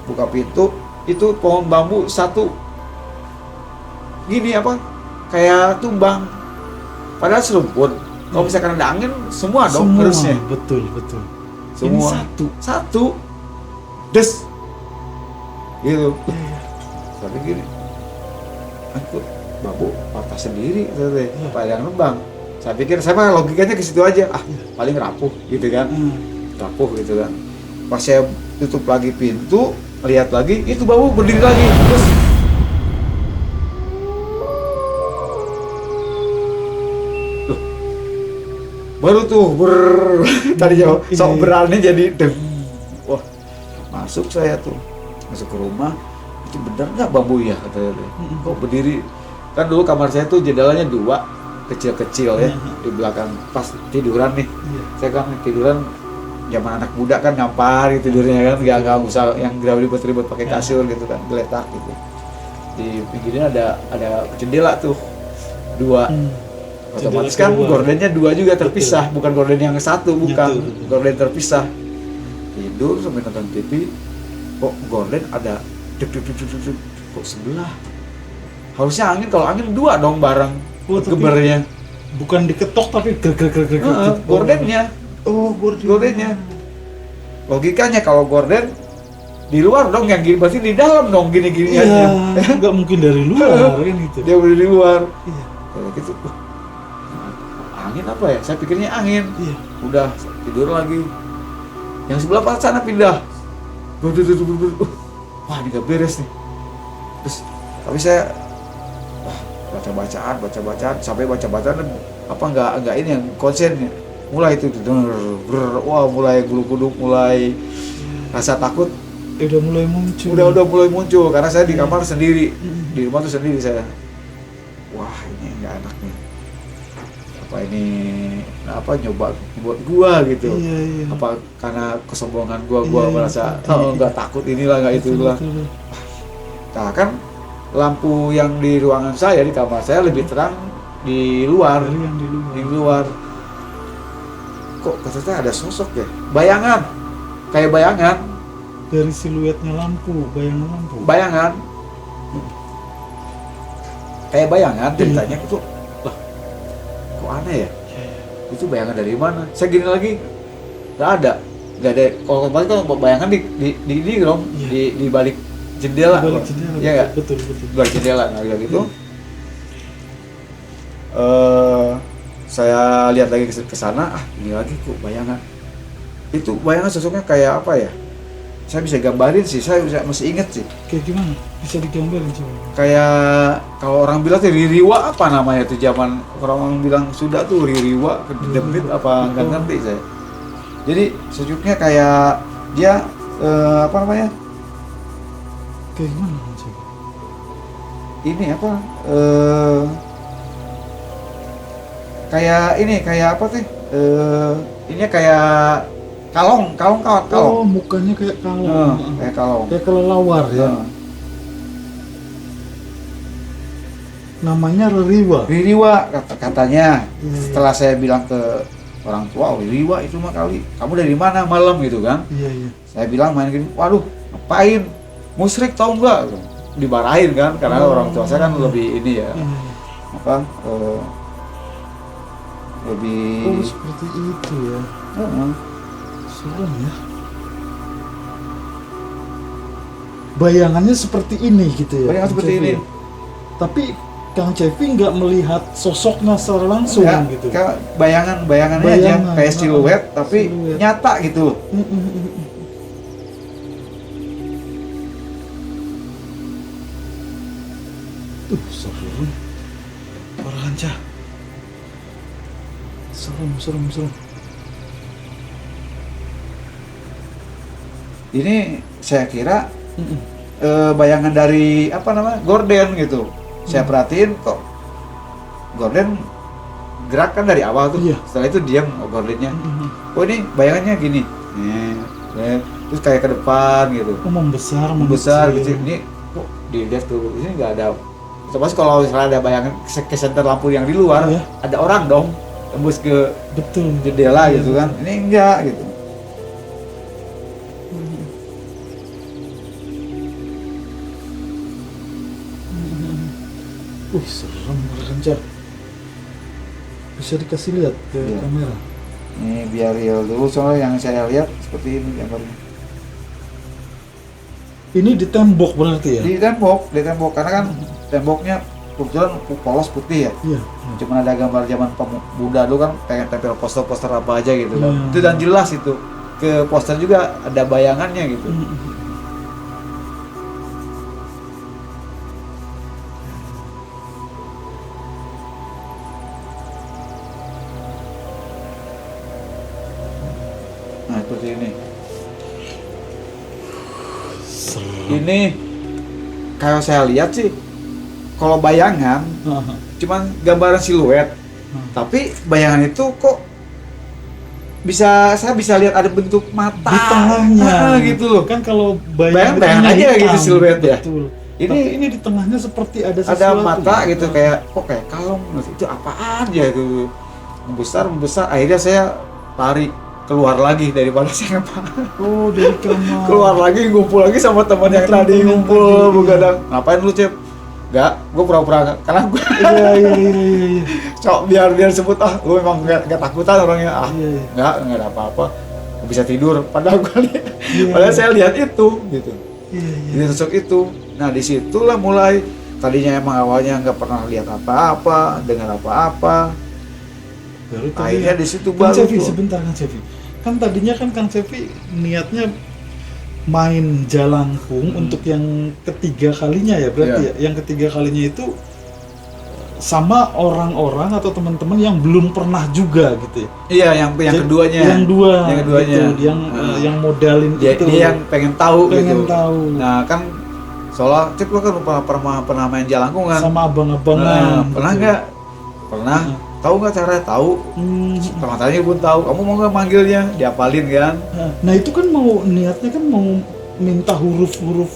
buka pintu, itu pohon bambu satu gini apa? Kayak tumbang. Padahal serumpun. Kalau misalkan ada angin, semua dong harusnya. Betul. Semua. Ini satu. Des. Gitu. Tapi gini. Aku bambu patah sendiri, apa yang nembang. Saya pikir, saya logikanya ke situ aja. Paling rapuh gitu kan. Rapuh gitu kan. Pas saya tutup lagi pintu, lihat lagi, itu bambu berdiri lagi. Terus baru tuh tadinya sok berani jadi wah, masuk saya tuh, masuk ke rumah, itu benar nggak bambu ya katanya, kok berdiri. Kan dulu kamar saya tuh jendelanya dua, kecil-kecil ya, di belakang pas tiduran nih. Saya kan tiduran zaman anak muda kan, ngampar gitu tidurnya kan, nggak usah yang ribet-ribet pakai kasur gitu kan, geletak gitu. Di pinggirnya ada jendela tuh dua. Otomatis kan gordennya dua juga terpisah, bukan gorden yang satu, bukan. Gorden terpisah. Tidur sampai nonton TV, kok gorden ada kok sebelah. Harusnya angin, kalau angin dua dong bareng gebernya. Bukan diketok tapi gordennya. Gordennya. Logikanya kalau gorden di luar dong, yang gini berarti di dalam dong, gini-gini aja. Nggak mungkin dari luar kan gitu. Dia udah di luar. Kayak gitu. Angin apa ya? Saya pikirnya angin. Udah tidur lagi. Yang sebelah sana pindah. Wah, ini gak beres nih. Terus tapi saya baca-bacaan sampai baca-bacaan apa enggak ini yang konsennya. Mulai itu wah, mulai gulung-gulung, mulai rasa takut udah mulai muncul. Udah mulai muncul karena saya di kamar sendiri. Di rumah tuh sendiri saya. Wah, ini enggak enak nih. Apa ini nyoba buat gua gitu. Apa karena kesombongan gua merasa enggak takut inilah, enggak itulah. Nah, kan lampu yang di ruangan saya, di kamar saya lebih terang di luar. Di luar. Kok katanya ada sosok ya? Bayangan. Kayak bayangan dari siluetnya lampu, bayangan. Kayak bayangan ceritanya itu. Kok aneh ya? Itu bayangan dari mana? Saya gini lagi, nggak ada. Kalau kemarin kan bayangan di dong, di balik jendela. Iya nggak? Betul. Balik jendela, nah gitu. Saya lihat lagi ke sana, ini lagi kok bayangan. Itu bayangan sosoknya kayak apa ya? Saya bisa gambarin sih, saya masih inget sih. Kayak gimana? Bisa digambarin coba. Kayak kalau orang bilang tuh ririwa, apa namanya tuh zaman orang bilang sudah tuh ririwa, kedemit apa nggak ngerti saya. Jadi sejuknya kayak dia apa namanya? Kayak gimana Kang Cepi? Ini apa? Kayak ini kayak apa teh? Ini kayak kalong. Oh, mukanya kayak kalong. Kayak kalong. Kayak kelelawar ya. Namanya Ririwa. Ririwa katanya. Iya. Setelah saya bilang ke orang tua, oh, Ririwa itu mah kali. Kamu dari mana malam gitu kan? Iya. Saya bilang main gini, waduh ngapain? Musrik tahu nggak? Dimarahin kan? Karena orang tua saya kan lebih ini ya. Iya. Apa? Lebih. Oh, seperti itu ya. Serem ya. Bayangannya seperti ini gitu ya. Bayangan Kang seperti Cepi. ini. Tapi Kang Cepi nggak melihat sosoknya secara langsung Enggak, gitu. kayak bayangannya aja Bayangan, kayak siluet tapi siluet. nyata gitu. Serem. Parah Serem. Ini saya kira bayangan dari apa namanya gorden gitu. Saya perhatiin kok gorden gerak kan dari awal tuh. Iya. Setelah itu diam gordennya. Oh ini bayangannya gini. Terus kayak ke depan gitu. Oh, membesar Gitu. Ini kok dilihat tuh ini nggak ada. Terus kalau misalnya ada bayangan ke senter lampu yang di luar, Iya. ada orang dong tembus ke Betul. jendela gitu kan. Ini enggak gitu. Serem Parah. Bisa dikasih lihat ke Iya. kamera. Ini biar real dulu soalnya yang saya lihat seperti ini gambarnya. Ini di tembok berarti ya? Di tembok karena kan temboknya kebetulan polos putih ya. Iya. Cuma ada gambar zaman Buddha dulu kan pengen tempel poster-poster apa aja gitu kan. Hmm. Itu dan jelas itu. Ke poster juga ada bayangannya gitu. Nah, seperti ini. Serem. Ini kalau saya lihat sih kalau bayangan cuman gambaran siluet. Tapi bayangan itu kok saya bisa lihat ada bentuk mata Di tengahnya gitu loh. Kan kalau Bayang tengahnya aja hitam, gitu siluet ya. Betul. Ini- Tapi ini di tengahnya seperti ada sesuatu. Ada mata gitu kayak kok kayak kalong itu apaan ya itu membesar akhirnya saya lari keluar lagi daripada saya Oh, dari kamar. keluar lagi ngumpul lagi sama teman yang Teman-teman tadi yang ngumpul tadi. begadang ngapain lu Cep? Enggak, gue pura-pura nggak. Karena gue Iya. cok biar sebut lu memang nggak takutan orangnya Iya. nggak ada apa-apa. Gak bisa tidur padahal Iya. padahal saya lihat itu gitu. Iya. Jadi sosok itu. Nah disitulah mulai tadinya emang awalnya nggak pernah lihat apa-apa, dengar apa-apa. Baru tadi Akhirnya di situ Kang baru Cepi, tuh. sebentar Kang Cepi. Kan tadinya kan Kang Cepi niatnya main Jalangkung untuk yang ketiga kalinya ya berarti Iya. ya. Yang ketiga kalinya itu sama orang-orang atau teman-teman yang belum pernah juga gitu ya. Iya, yang Jadi, keduanya. Yang dua. Yang keduanya. Gitu, yang modalin Dia, itu. dia yang pengen tahu pengen gitu. tahu. Nah kan soalnya Cep lu kan pernah main Jalangkung kan. Sama abang-abangan. Pernah gitu. nggak? Pernah. Tahu nggak cara tahu? Hmm. Matanya pun tahu. Kamu mau nggak manggilnya? Diapalin kan? Nah itu kan mau niatnya kan mau minta huruf-huruf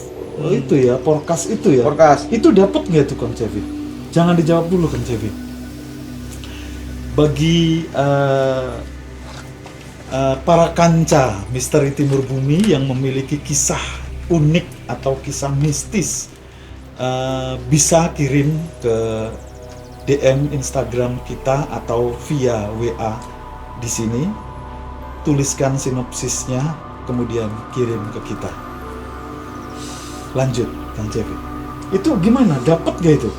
itu ya, porkas itu ya. Porkas. Itu dapat nggak tuh Kang Cevi? Jangan dijawab dulu Kang Cevi. Bagi para kanca misteri Timur Bumi yang memiliki kisah unik atau kisah mistis, bisa kirim ke DM Instagram kita atau via WA di sini. Tuliskan sinopsisnya, kemudian kirim ke kita. Lanjut, Kang Cevi. Itu gimana? Dapat gak itu?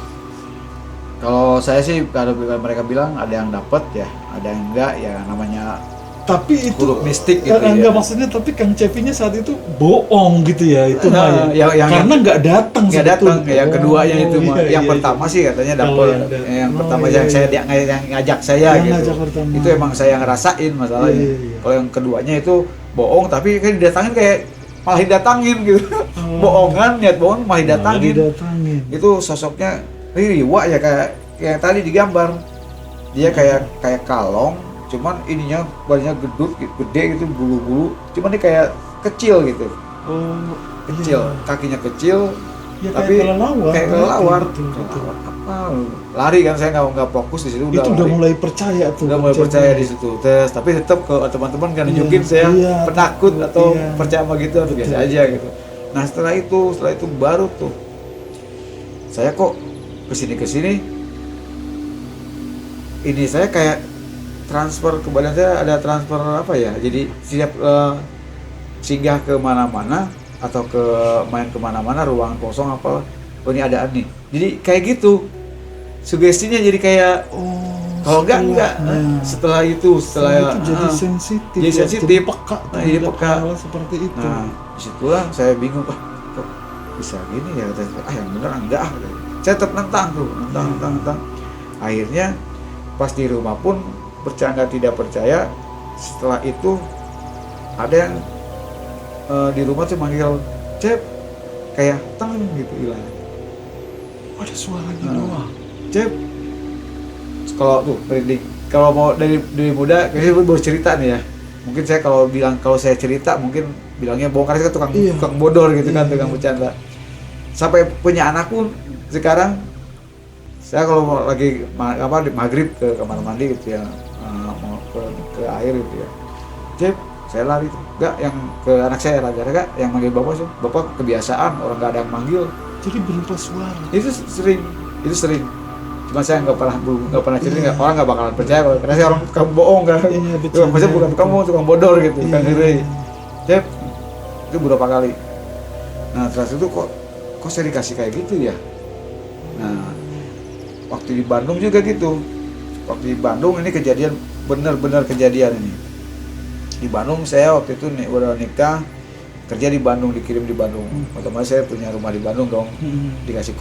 Kalau saya sih kalau mereka bilang ada yang dapat ya, ada yang enggak ya namanya Tapi itu huruf mistik gitu ya. enggak, maksudnya tapi Kang Cevinya saat itu bohong gitu ya itu mah ya. Karena nggak datang nggak datang. Yang keduanya itu mah. iya, Yang iya, pertama iya. sih katanya Kalau dapet. Yang oh, pertama iya, yang iya. saya yang ngajak saya Yang gitu. ngajak pertama. Itu emang saya ngerasain masalahnya. Iya, iya. Kalau yang keduanya itu bohong tapi kan didatangin kayak malah didatangin gitu. Bohongan, niat bohong malah didatangin. Didatangin. Itu sosoknya riwa ya kayak tadi digambar. Dia kayak kalong, cuman ininya banyak gede gitu, bulu-bulu. Cuman dia kayak kecil gitu. Oh, Kecil, iya. kakinya kecil, Ya, tapi kelelawar. kayak kelelawar. Betul, betul. Apa? Lari kan saya nggak fokus di situ Itu udah lari. mulai percaya tuh. Udah mulai Kang percaya Cevi. di situ. Terus tapi tetap ke teman-teman kan Iya, nunjukin saya iya, penakut takut, atau iya. percaya sama gitu atau biasa Betul. aja gitu. Nah setelah itu baru tuh saya kok kesini ini saya kayak transfer ke badan saya, ada transfer apa ya, jadi setiap singgah ke mana-mana atau main kemana-mana ruangan kosong apa, oh ini ada nih, jadi kayak gitu sugestinya, jadi kayak Oh, kalau enggak setelah itu jadi sensitif. jadi ya, sensitif. jadi peka Nah, jadi terhadap peka. hal seperti itu. Nah disitulah saya bingung, kok bisa gini ya, yang bener enggak ah. Saya tetap nentang akhirnya pas di rumah pun percaya nggak tidak percaya, setelah itu ada yang di rumah tuh manggil Cep, kayak teng gitu hilang. Ada suaranya Nah. doang. Cep, kalau tuh merinding, kalau mau dari muda kayaknya baru cerita nih ya, mungkin saya kalau saya cerita mungkin bilangnya bohong karena saya tukang Iya. tukang bodor gitu kan, Iya. tukang bercanda. Sampai punya anak pun sekarang saya kalau mau lagi di maghrib ke kamar mandi gitu ya, mau ke air gitu ya, Cep, saya lari tuh, enggak, yang ke anak saya raga-raga yang manggil bapak sih, bapak kebiasaan orang nggak ada yang manggil. Jadi berupa suara. Itu sering cuma saya nggak pernah cerita, orang nggak bakalan percaya karena saya orang tukang bohong kan. Iya, betul. Maksudnya bukan kamu tukang bodor gitu, tukang Iya. ngiri. Cep, itu beberapa kali. Nah terus itu kok saya dikasih kayak gitu ya. Nah waktu di Bandung juga gitu, waktu di Bandung ini kejadian, benar-benar kejadian ini. Di Bandung saya waktu itu udah nikah, kerja di Bandung, dikirim di Bandung. Otomatis saya punya rumah di Bandung dong, dikasih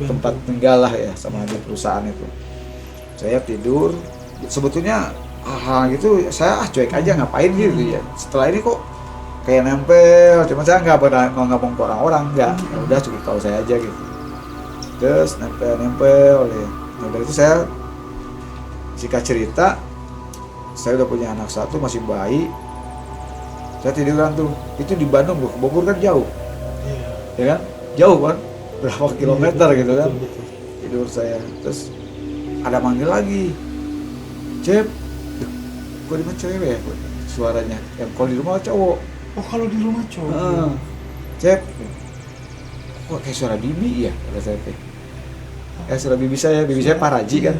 tempat tinggal lah ya sama di perusahaan itu. Saya tidur, sebetulnya hal gitu saya cuek aja, ngapain gitu ya. Setelah ini kok kayak nempel, cuma saya nggak pernah ngomong ke orang-orang, nggak. Ya udah cukup tahu saya aja gitu. Terus nempel ya. Nah dari itu saya singkat cerita, saya udah punya anak satu, masih bayi. Saya tiduran tuh, itu di Bandung loh, Bogor kan jauh, Iya. ya kan? Jauh kan, berapa kilometer Iya, gitu kan? betul. Tidur saya, terus ada manggil lagi, Cep, kok di mana cewek ya suaranya? Yang kalau di rumah cowok, Oh, kalau di rumah cowok. Cep, kok kayak suara bibi ya? Kata saya teh. Suara bibi saya Paraji kan?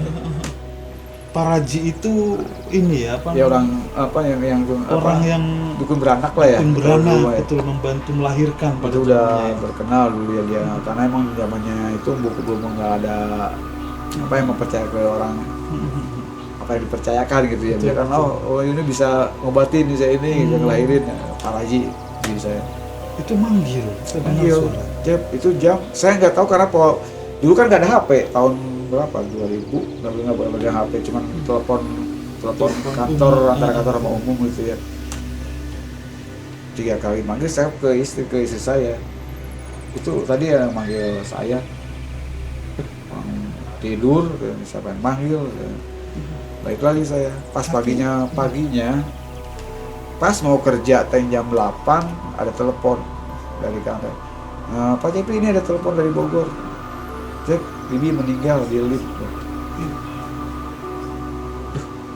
Paraji itu ini ya apa? Ya orang apa yang orang apa, yang dukun beranak lah ya. dukun beranak, Kalau dulu ya. betul, membantu melahirkan pada Itu udah zamannya ya. terkenal dulu ya dia, karena emang zamannya itu belum nggak ada apa yang mempercaya ke orang apa yang dipercayakan gitu ya. Betul, Dia kan oh ini bisa ngobatin bisa ini bisa ngelahirin ya, Paraji jadi saya. Itu manggil, saya dengar Manggil, suara. Cep, itu jam saya nggak tahu karena dulu kan nggak ada HP tahun berapa 2000 nggak ada HP, cuman telepon kantor umum. antara kantor sama umum gitu ya. 3 kali manggil saya ke istri saya, itu tadi yang manggil saya, orang tidur siapa yang manggil, baik lagi saya pas paginya pas mau kerja jam 8 ada telepon dari kantor. Pak Cepi, ini ada telepon dari Bogor, Cep, Bibi meninggal di lift.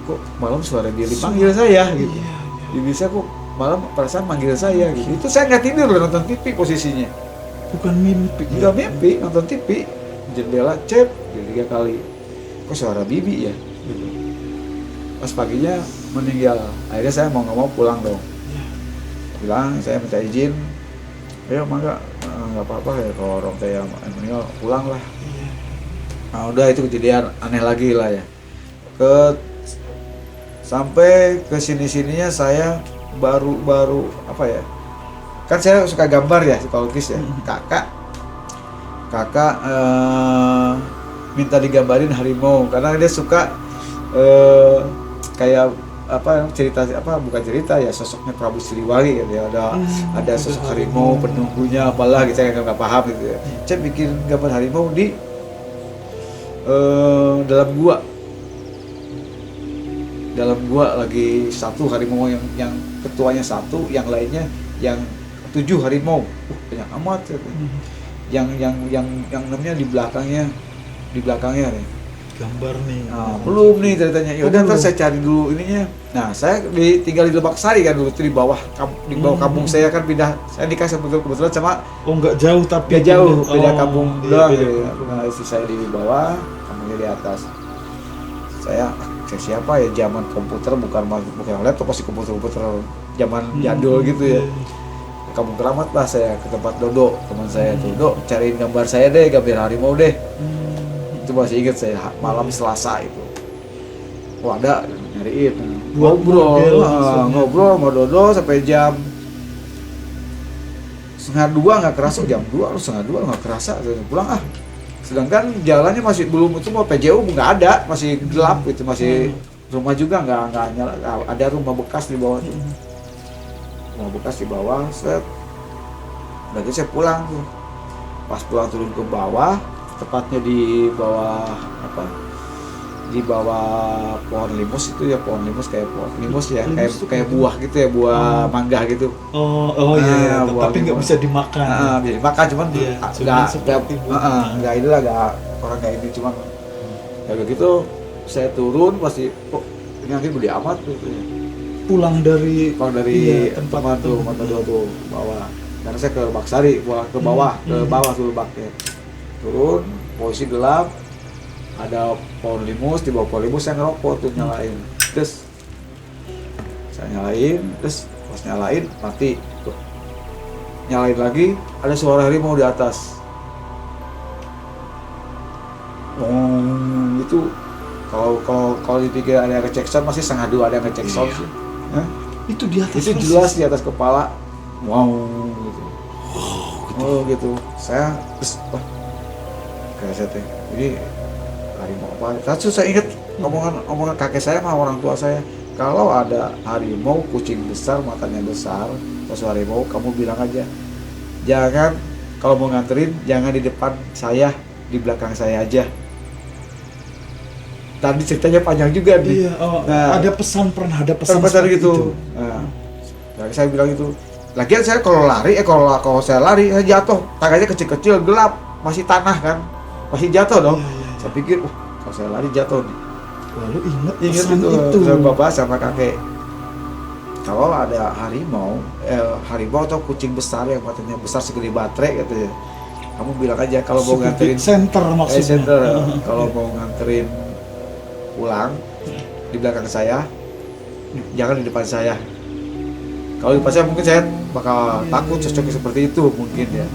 Kok malam suara di lift manggil saya gitu. Iya, Bibi saya kok malam perasaan manggil saya gitu. Itu saya nggak tidur loh, nonton TV posisinya. bukan mimpi. Udah mimpi nonton TV, jendela Cep 3 kali. Kok suara Bibi ya? Gitu. Pas paginya meninggal. Akhirnya saya mau nggak mau pulang dong. Bilang saya minta izin, ayo mangga, nggak apa-apa ya kalau orang saya meninggal pulang lah. Nah udah itu kejadian aneh lagi lah ya. Sampai ke sini-sininya saya baru apa ya, kan saya suka gambar ya, suka lukis ya. kakak minta digambarin harimau karena dia suka kayak apa cerita, apa bukan cerita ya, sosoknya Prabu Siliwangi gitu ya, ada sosok harimau penunggunya apalah gitu, saya nggak paham gitu ya. Saya bikin gambar harimau di dalam gua lagi satu harimau, yang ketuanya satu, yang lainnya yang 7 harimau. Banyak amat gitu. Yang namanya di belakangnya nih. Gambar nih. Nah, belum nih ceritanya. Ya udah, ntar saya cari dulu ininya. Nah, saya tinggal di Lebak Sari kan dulu, itu di bawah kampung saya kan pindah. Saya nikah kebetulan sama, nggak jauh tapi nggak jauh, beda kampung doang iya, gitu ya. Nah, istri saya di bawah, kampungnya di atas. Saya siapa ya, zaman komputer, bukan laptop, masih komputer zaman jadul gitu ya. Kampung Keramat lah, saya ke tempat Dodo, teman saya tuh. Dok, cariin gambar saya deh, gambar harimau deh. Itu masih ingat saya, malam Selasa itu. Wah, ada, nyariin. Ngobrol sama Dodo sampai jam 1:30 nggak kerasa, jam 2 atau 1:30 nggak kerasa, pulang ah. Sedangkan jalannya masih belum, itu mau PJU nggak ada, masih gelap gitu, masih rumah juga nggak nyala, ada rumah bekas di bawah tuh. Rumah bekas di bawah, berarti saya pulang tuh. Pas pulang turun ke bawah, tepatnya di bawah di bawah pohon limus itu ya, pohon limus kayak pohon limus ya, kayak buah gitu ya, buah mangga gitu. Iya, tapi nggak bisa dimakan. Bisa dimakan, cuman nggak inilah, nggak orang kayak ini, cuman kayak gitu. Saya turun pasti, ini nanti gede amat gitu ya. Pulang dari tempat tuh bawah, karena saya ke Lebak Sari, ke bawah tuh Lebaknya. Turun, posisi gelap, ada pohon limus, di bawah pohon limus saya ngerokok tuh, nyalain. Terus saya nyalain, terus pas nyalain mati tuh. Nyalain lagi, ada suara harimau di atas. Itu kalau dipikir ada yang ngecek sound, masih 1:30 ada yang ngecek sound sih. Itu di atas, itu jelas di atas kepala. Gitu. Gitu. Saya terus kayak saya teh, ini harimau apa? Terus saya ingat omongan kakek saya sama orang tua saya, kalau ada harimau kucing besar, matanya besar, terus harimau, kamu bilang aja, jangan, kalau mau nganterin jangan di depan saya, di belakang saya aja. Tadi ceritanya panjang juga nih. Iya, ada pesan gitu. Nah, saya bilang itu. Lagian saya kalau lari, kalau saya lari, saya jatuh. Tangannya kecil-kecil, gelap, masih tanah kan, masih jatuh dong. Iya. Saya pikir, kalau saya lari jatuh nih. Lalu ingat itu. Sama bapak sama kakek. Kalau ada harimau atau kucing besar yang matanya besar segede baterai gitu ya, kamu bilang aja kalau mau nganterin center maksudnya. Kalau mau nganterin pulang di belakang saya, jangan di depan saya. Kalau di depan saya mungkin saya bakal takut, cocoknya seperti itu mungkin ya.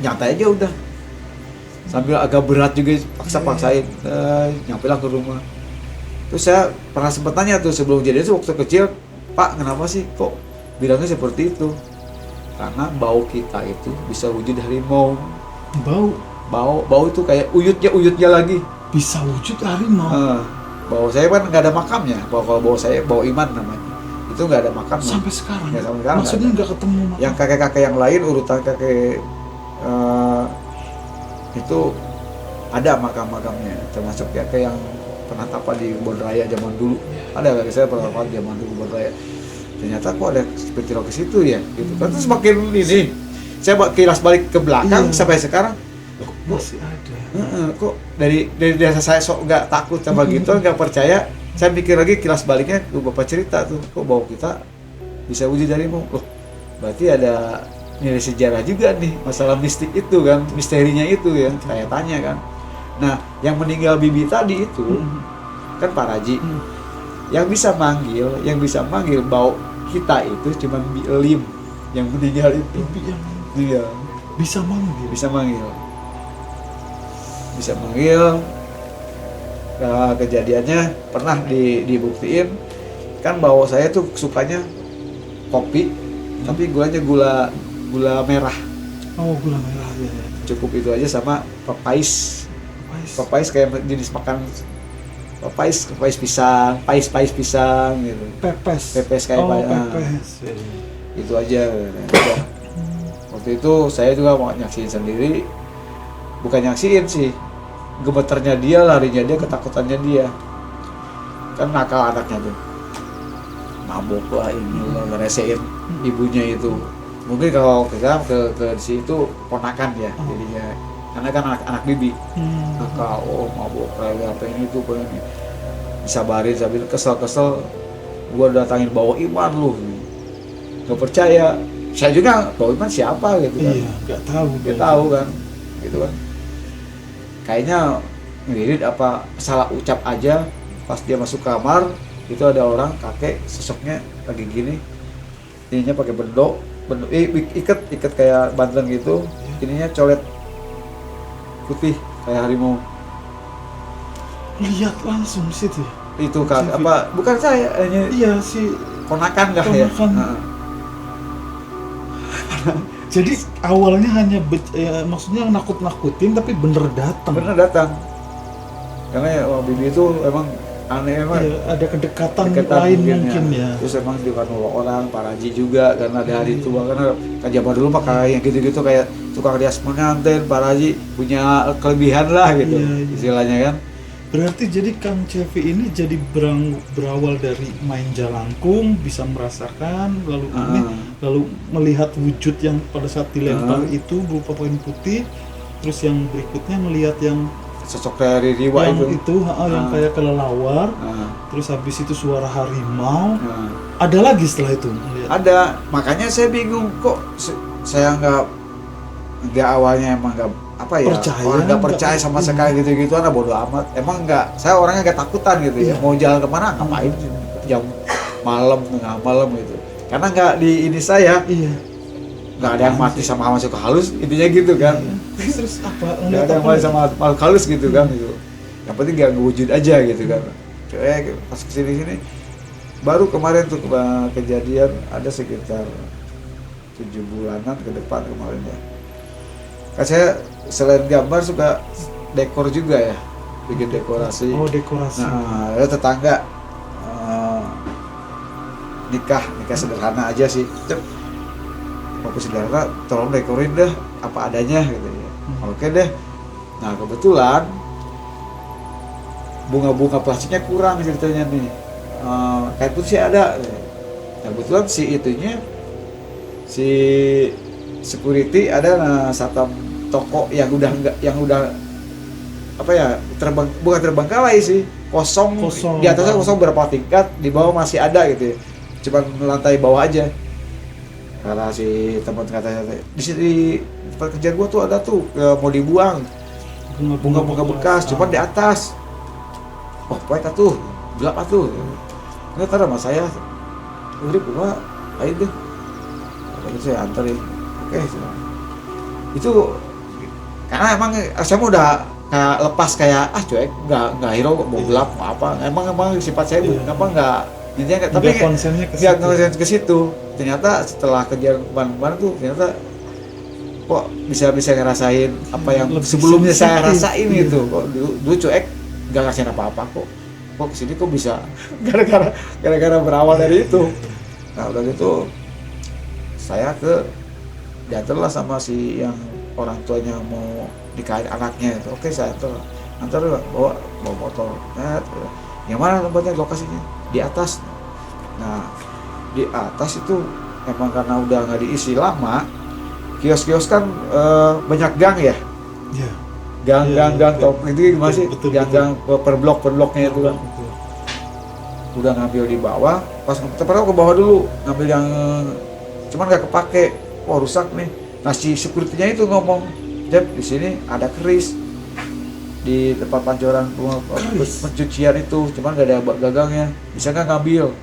Nyantai aja udah. Sambil agak berat juga, paksain, nyampe lah ke rumah. Terus saya pernah sempat tanya tuh sebelum jadian waktu kecil, Pak, kenapa sih kok bilangnya seperti itu? Karena bau kita itu bisa wujud harimau. Bau itu kayak uyutnya lagi. Bisa wujud harimau. Bau saya kan nggak ada makamnya. Kalau bau saya bau iman namanya. Itu nggak ada makamnya. Sampai sekarang. Ya, sampai sekarang. Maksudnya nggak ketemu makam. Yang kakek-kakek yang lain, urutan kakek itu ada makam-makamnya. Termasuk kakek yang pernah tapa di Kebon Raya zaman dulu. Ada kakek saya pernah tapa zaman dulu Kebon Raya. Ternyata kok ada seperti ke situ ya. Gitu kan. Terus makin ini, saya kilas balik ke belakang sampai sekarang. Masih ada. Kok dari dasar saya sok nggak takut sama gitu, nggak percaya. Saya pikir lagi kilas baliknya, bapak cerita tuh, kok bau kita bisa wujud harimau. Loh, berarti ada nilai sejarah juga nih, masalah mistik itu kan, misterinya itu ya, saya tanya kan. Nah, yang meninggal Bibi tadi itu kan Pak Raji, yang bisa manggil bau kita itu cuma Lim yang meninggal itu. Iya, bisa manggil. kejadiannya pernah dibuktiin kan bahwa saya tuh sukanya kopi tapi gulanya gula merah. Oh, gula merah ya. Cukup itu aja sama pepais. Pepais kayak jenis makan pepais pisang, pais pisang gitu. Pepes kayak pepes. Itu aja. Waktu itu saya juga mau nyaksiin sendiri, bukan nyaksiin sih, gemeternya dia, larinya dia, ketakutannya dia. Kan nakal anaknya tuh, mabok lah ini lah, ngeresein ibunya itu. Mungkin kalau kita ke situ ponakan ya, jadinya karena kan anak bibi, nakal, mabok kayak apa ini tuh, ini disabarin, kesel, gua datangin bawa iman lu, nggak percaya. Saya juga bawa iman siapa gitu kan? Iya, nggak tahu kan, gitu kan. Kayaknya ngirit apa salah ucap aja pas dia masuk kamar itu ada orang kakek sosoknya lagi gini, ininya pakai bendok ikat kayak banteng gitu, ininya colet putih kayak harimau. Lihat langsung situ. Itu kan apa? Bukan saya, ini iya si ponakan kah ya? Jadi awalnya hanya maksudnya nakut-nakutin tapi bener datang. Karena ya bibi itu emang aneh emang. Iya, ada kedekatan lain mungkin ya. Terus emang juga nolong orang, Pak Haji juga karena ada hari tua, karena kan zaman dulu mah kayak yang gitu-gitu kayak tukang rias pengantin, Pak Haji punya kelebihan lah gitu, istilahnya kan. Berarti jadi Kang Cevi ini jadi berawal dari main jalangkung, bisa merasakan, lalu melihat wujud yang pada saat dilempar itu berupa poin putih, terus yang berikutnya melihat yang sosok dari Riwa itu yang kayak kelelawar, terus habis itu suara harimau. Ada lagi setelah itu? Ada, makanya saya bingung kok saya nggak awalnya emang nggak apa ya, nggak percaya sama sekali gitu-gitu, anak bodo amat. Emang nggak, saya orangnya nggak takutan gitu ya, mau jalan kemana ngapain jam malam tengah malam gitu, karena nggak di ini saya nggak ada yang mati sama masuk halus, intinya gitu kan. Terus apa? Nggak ada yang mati sama makhluk halus gitu kan gitu. Yang penting nggak wujud aja gitu kan. Pas kesini baru kemarin tuh kejadian ada sekitar 7 bulanan ke depan kemarin ya. Kan saya selain gambar suka dekor juga ya, bikin dekorasi. Oh, dekorasi. Nah, ada tetangga nikah sederhana aja sih. Waktu sederhana, tolong dekorin deh apa adanya gitu ya. Oke deh. Nah kebetulan bunga-bunga plastiknya kurang ceritanya nih. Kayak itu sih ada. Nah, kebetulan si security ada satpam toko yang udah apa ya, bukan terbengkalai sih, kosong. Di atasnya kosong berapa tingkat, di bawah masih ada gitu ya, cuma lantai bawah aja. Karena si teman katanya di sini tempat kerja gua tuh ada tuh mau dibuang bunga bekas, cuma di atas. Oh poek tuh gelap tuh, nggak tahu sama saya. Udah gua ayo deh, kalau saya anterin. Oke, itu karena emang saya udah kayak lepas kayak cuek, nggak hero mau gelap mau apa, emang sifat saya nggak intinya, tapi nggak ke situ. Ternyata setelah kejadian kemarin tuh ternyata kok bisa ngerasain apa yang sebelumnya saya rasain gitu. Kok dulu cuek nggak ngerasain apa-apa, kok kesini kok bisa gara-gara berawal dari itu. Nah udah gitu saya diantarlah sama si yang orang tuanya mau nikahin anaknya itu. Oke, saya antar bawa motor. Yang mana tempatnya, lokasinya? Di atas. Nah, di atas itu emang karena udah nggak diisi lama, kios-kios kan banyak gang ya. Iya. Gang top itu masih gang per bloknya itu kan. Udah ngambil di bawah, pas terpaksa ke bawah dulu, ngambil yang cuman nggak kepake. Wah rusak nih. Nah si security-nya itu ngomong, Jep di sini ada keris di tempat pancoran pencucian itu, cuman nggak ada gagangnya, bisa nggak ngambil?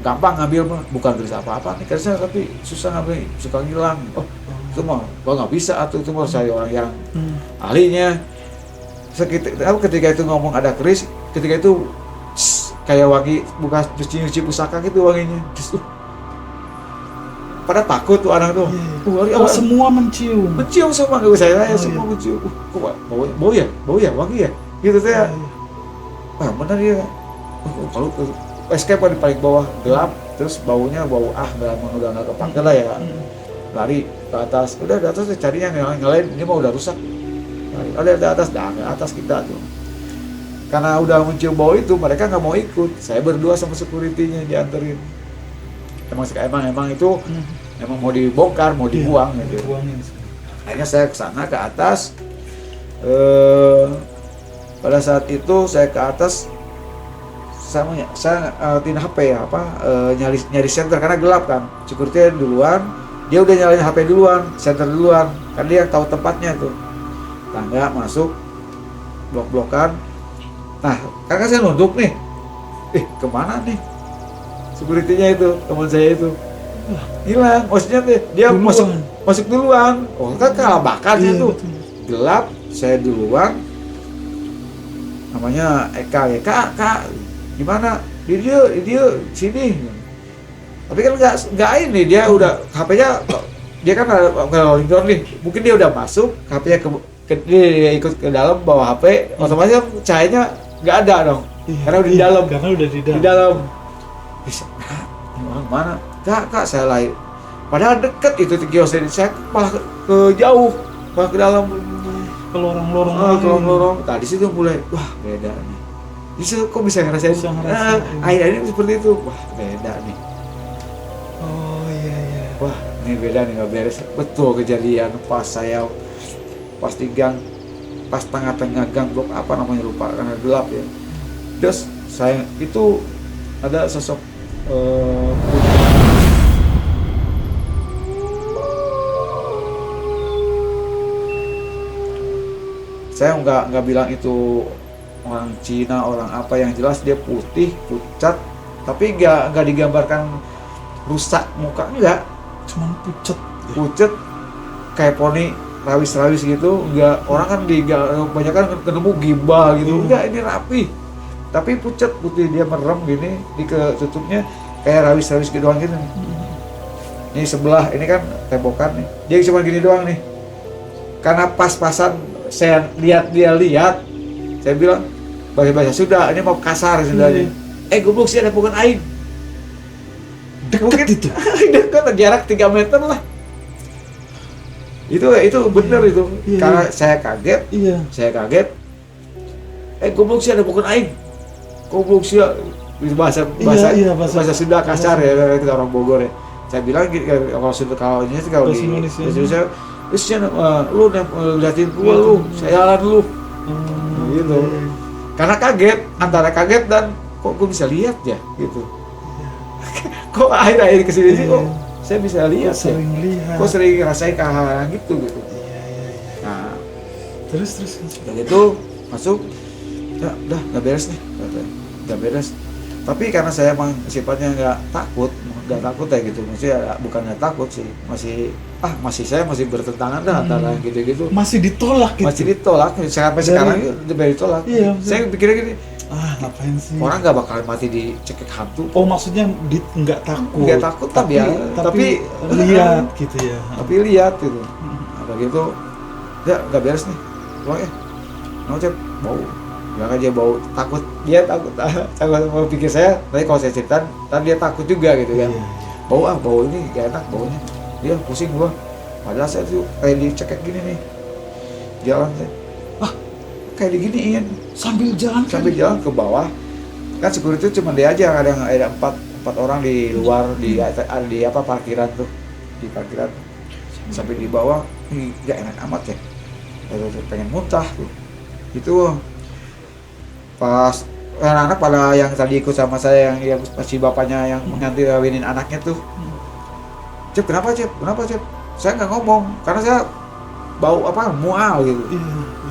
Gampang ngambil mah, bukan keris apa-apa nih kerisnya, tapi susah ngambil, suka ngilang. Oh itu mah, gua nggak bisa atau itu mah saya orang yang ahlinya. ketika itu ngomong ada keris, ketika itu kayak wangi bukan nyuci pusaka gitu wanginya. Pada takut tuh anak tuh. Oh, semua mencium. Mencium semua nggak saya semua iya. mencium. Kok bau ya wangi ya gitu saya. Wah benar ya. Kalau escape di paling bawah gelap, terus baunya bau udah nggak kepake lah ya. Lari ke atas, udah di atas cari yang lain, ini mah udah rusak. Lari di atas kita tuh. Karena udah mencium bau itu, mereka nggak mau ikut. Saya berdua sama security-nya dianterin. Emang itu emang mau dibongkar, mau dibuang gitu. Akhirnya saya ke sana ke atas. Pada saat itu saya ke atas, saya tina HP ya nyari center karena gelap kan. Security duluan, dia udah nyalain HP duluan, center duluan. Kan dia tahu tempatnya tuh. Tangga masuk, blok-blokan. Nah, karena saya nunduk nih. Kemana nih? Security-nya itu, teman saya itu. Hilang, maksudnya dia duluan. masuk duluan. Oh, kan kalah bakarnya tuh. Betul. Gelap, saya duluan. Namanya Eka, Kak, gimana? Dia sini. Tapi kan nggak ini, dia udah HP-nya, dia kan ada rolling door nih. Mungkin dia udah masuk, HP-nya dia ikut ke dalam bawa HP, otomatis cahayanya nggak ada dong. Karena udah di dalam. Karena udah Di dalam. Bisa, orang mana? Kak, saya lari. Padahal deket itu kios dari saya, malah ke jauh, malah ke dalam. ke lorong-lorong. Ke lorong-lorong. Tadi situ mulai, wah beda nih. Bisa kok bisa ngerasain? Akhirnya seperti itu, wah beda nih. Oh iya. Wah ini beda nih, nggak beres. Betul kejadian pas saya pas di gang, pas tengah-tengah gang blok apa namanya lupa karena gelap ya. Terus saya itu ada sosok saya nggak bilang itu orang Cina, orang apa, yang jelas dia putih, pucat, tapi nggak digambarkan rusak muka, enggak, Cuman pucat kayak poni rawis gitu, enggak. Orang kan banyak kan ketemu gimbal gitu, enggak, ini rapi tapi pucat putih, dia merem gini di ketutupnya kayak rawis gitu doang gitu nih. Ini sebelah ini kan tembokan nih, dia cuma gini doang nih. Karena pas-pasan saya lihat, saya bilang bahasa sudah, ini mau kasar sebenarnya. Goblok sih, ada bukan aing. Deket itu. Dekat, jarak 3 meter lah. Itu bener itu. Karena saya kaget. Saya kaget. Goblok sih, ada bukan aing. Goblok sih, bahasa Sunda kasar ya, kita orang Bogor ya. Saya bilang kalau Sunda, kalau di Indonesia, lu liatin gua lu, saya jalan lu. Gitu. Karena kaget, antara kaget dan kok gue bisa lihat ya gitu. Kok akhir-akhir kesini sih kok saya bisa lihat ya. Kok sering ngerasain hal gitu. Nah, terus begitu masuk, ya udah nggak beres nih, nggak beres. Tapi karena saya emang sifatnya nggak takut ya gitu, maksudnya bukan nggak takut sih, saya masih bertentangan dah antara gitu. Masih ditolak gitu. Masih ditolak, sampai sekarang udah ditolak. Iya, saya pikirnya gini, ngapain sih? orang nggak bakal mati dicekik hantu. Oh, maksudnya nggak takut. Nggak takut tapi lihat gitu ya. Tapi lihat gitu. Ada gitu, ya nggak beres nih. Pulang ya, ngocep bau. Bilang aja bau, takut, dia takut mau pikir saya, tapi kalau saya cerita, ntar dia takut juga gitu kan. Bau ini gak enak baunya, dia pusing gua. Padahal saya tuh kayak dicekek gini nih, jalan saya, kayak diginiin Sambil jalan ke bawah. Kan security itu cuma dia aja, ada 4 orang di luar di apa parkiran tuh, di parkiran sampai di bawah, gak enak amat ya, pengen muntah tuh. Itu pas anak-anak pada yang tadi ikut sama saya, yang si bapaknya yang mengganti kawinin anaknya tuh, Cep kenapa Cep? Saya nggak ngomong karena saya bau mual gitu.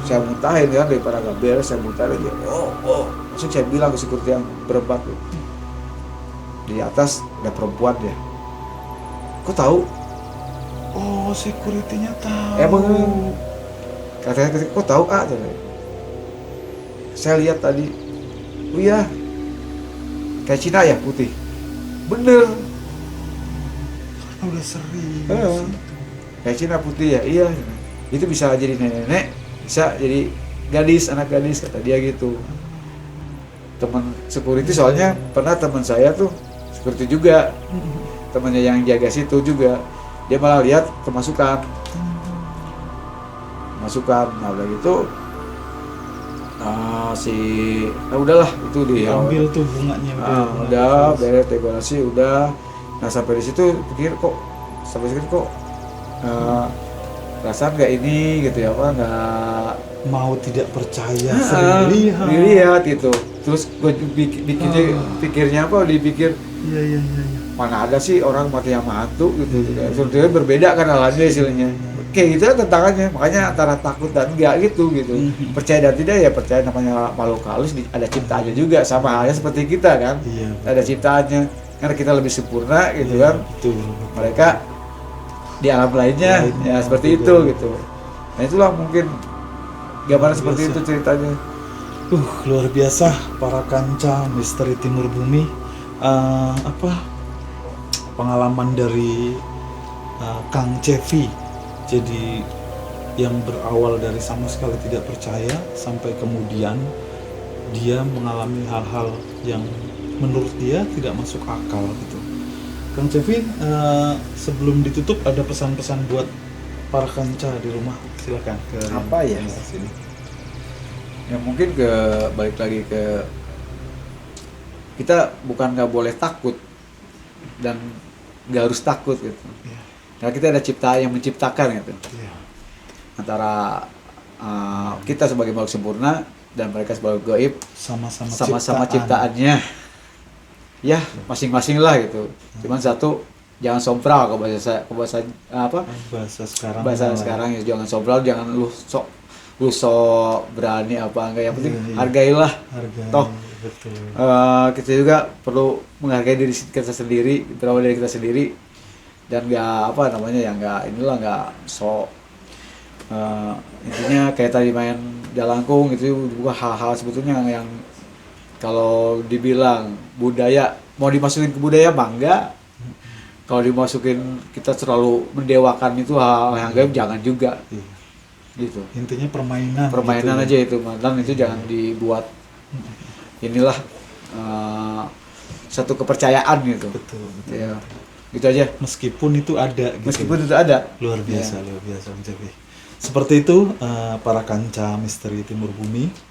Saya muntahin kan, daripada nggak beres saya muntahin aja. Maksudnya saya bilang ke security yang berempat tuh, di atas ada perempuan dia. Kok tahu? Oh, security-nya tahu. Emang katanya kok tahu saya lihat tadi, oh iya, kayak Cina ya putih, bener, Udah sering. kayak Cina putih ya, iya, itu bisa jadi nenek-nenek, bisa jadi gadis, anak gadis, kata dia gitu. Teman security soalnya pernah teman saya tuh security juga, temannya yang jaga situ juga, dia malah lihat kemasukan, nah udah gitu, udahlah itu Ambil tuh bunganya udah beres dekorasi udah. Nah sampai di situ pikir kok perasaan nggak ini gitu ya, apa nggak mau tidak percaya, sering dilihat gitu. Terus gue pikirnya apa, dipikir Iya. mana ada sih orang mati sama hantu gitu. Sebetulnya berbeda kan halannya istilahnya. Kayak gitu kan tantangannya, makanya antara takut dan enggak gitu. Percaya dan tidak ya percaya, namanya makhluk halus ada ciptaannya juga, sama halnya seperti kita kan. Iya. Ada ciptaannya, karena kita lebih sempurna gitu kan. Betul. Mereka di alam lainnya ya seperti itu gitu. Nah itulah mungkin gambaran seperti itu ceritanya. Luar biasa para kanca misteri Timur Bumi. Pengalaman dari Kang Cevi. Jadi yang berawal dari sama sekali tidak percaya sampai kemudian dia mengalami hal-hal yang menurut dia tidak masuk akal gitu. Kang Cevi, sebelum ditutup ada pesan-pesan buat para kanca di rumah, silakan. Apa ya? Sini. Ya mungkin balik lagi ke kita bukan nggak boleh takut dan nggak harus takut gitu. Karena kita ada ciptaan yang menciptakan gitu. Antara kita sebagai makhluk sempurna dan mereka sebagai gaib, sama-sama ciptaannya. Ya masing-masing lah gitu. Cuman satu, jangan sompral kalau bahasa sekarang ya, jangan sompral, jangan lu sok berani apa enggak, yang penting hargailah. Toh betul. Kita juga perlu menghargai diri kita sendiri, berawal dari kita sendiri, dan nggak sok intinya kayak tadi main jalangkung itu juga hal-hal sebetulnya yang kalau dibilang budaya, mau dimasukin ke budaya bangga. Kalau dimasukin kita terlalu mendewakan itu hal yang gaib, jangan juga. Gitu. Intinya permainan gitu. Aja itu, dan itu jangan dibuat inilah satu kepercayaan gitu. Betul. Ya, gitu aja. Meskipun itu ada. Luar biasa. Bang Cevi. Seperti itu para kanca misteri Timur Bumi.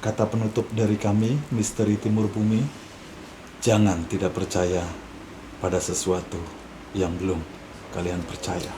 Kata penutup dari kami misteri Timur Bumi, jangan tidak percaya pada sesuatu yang belum kalian percaya.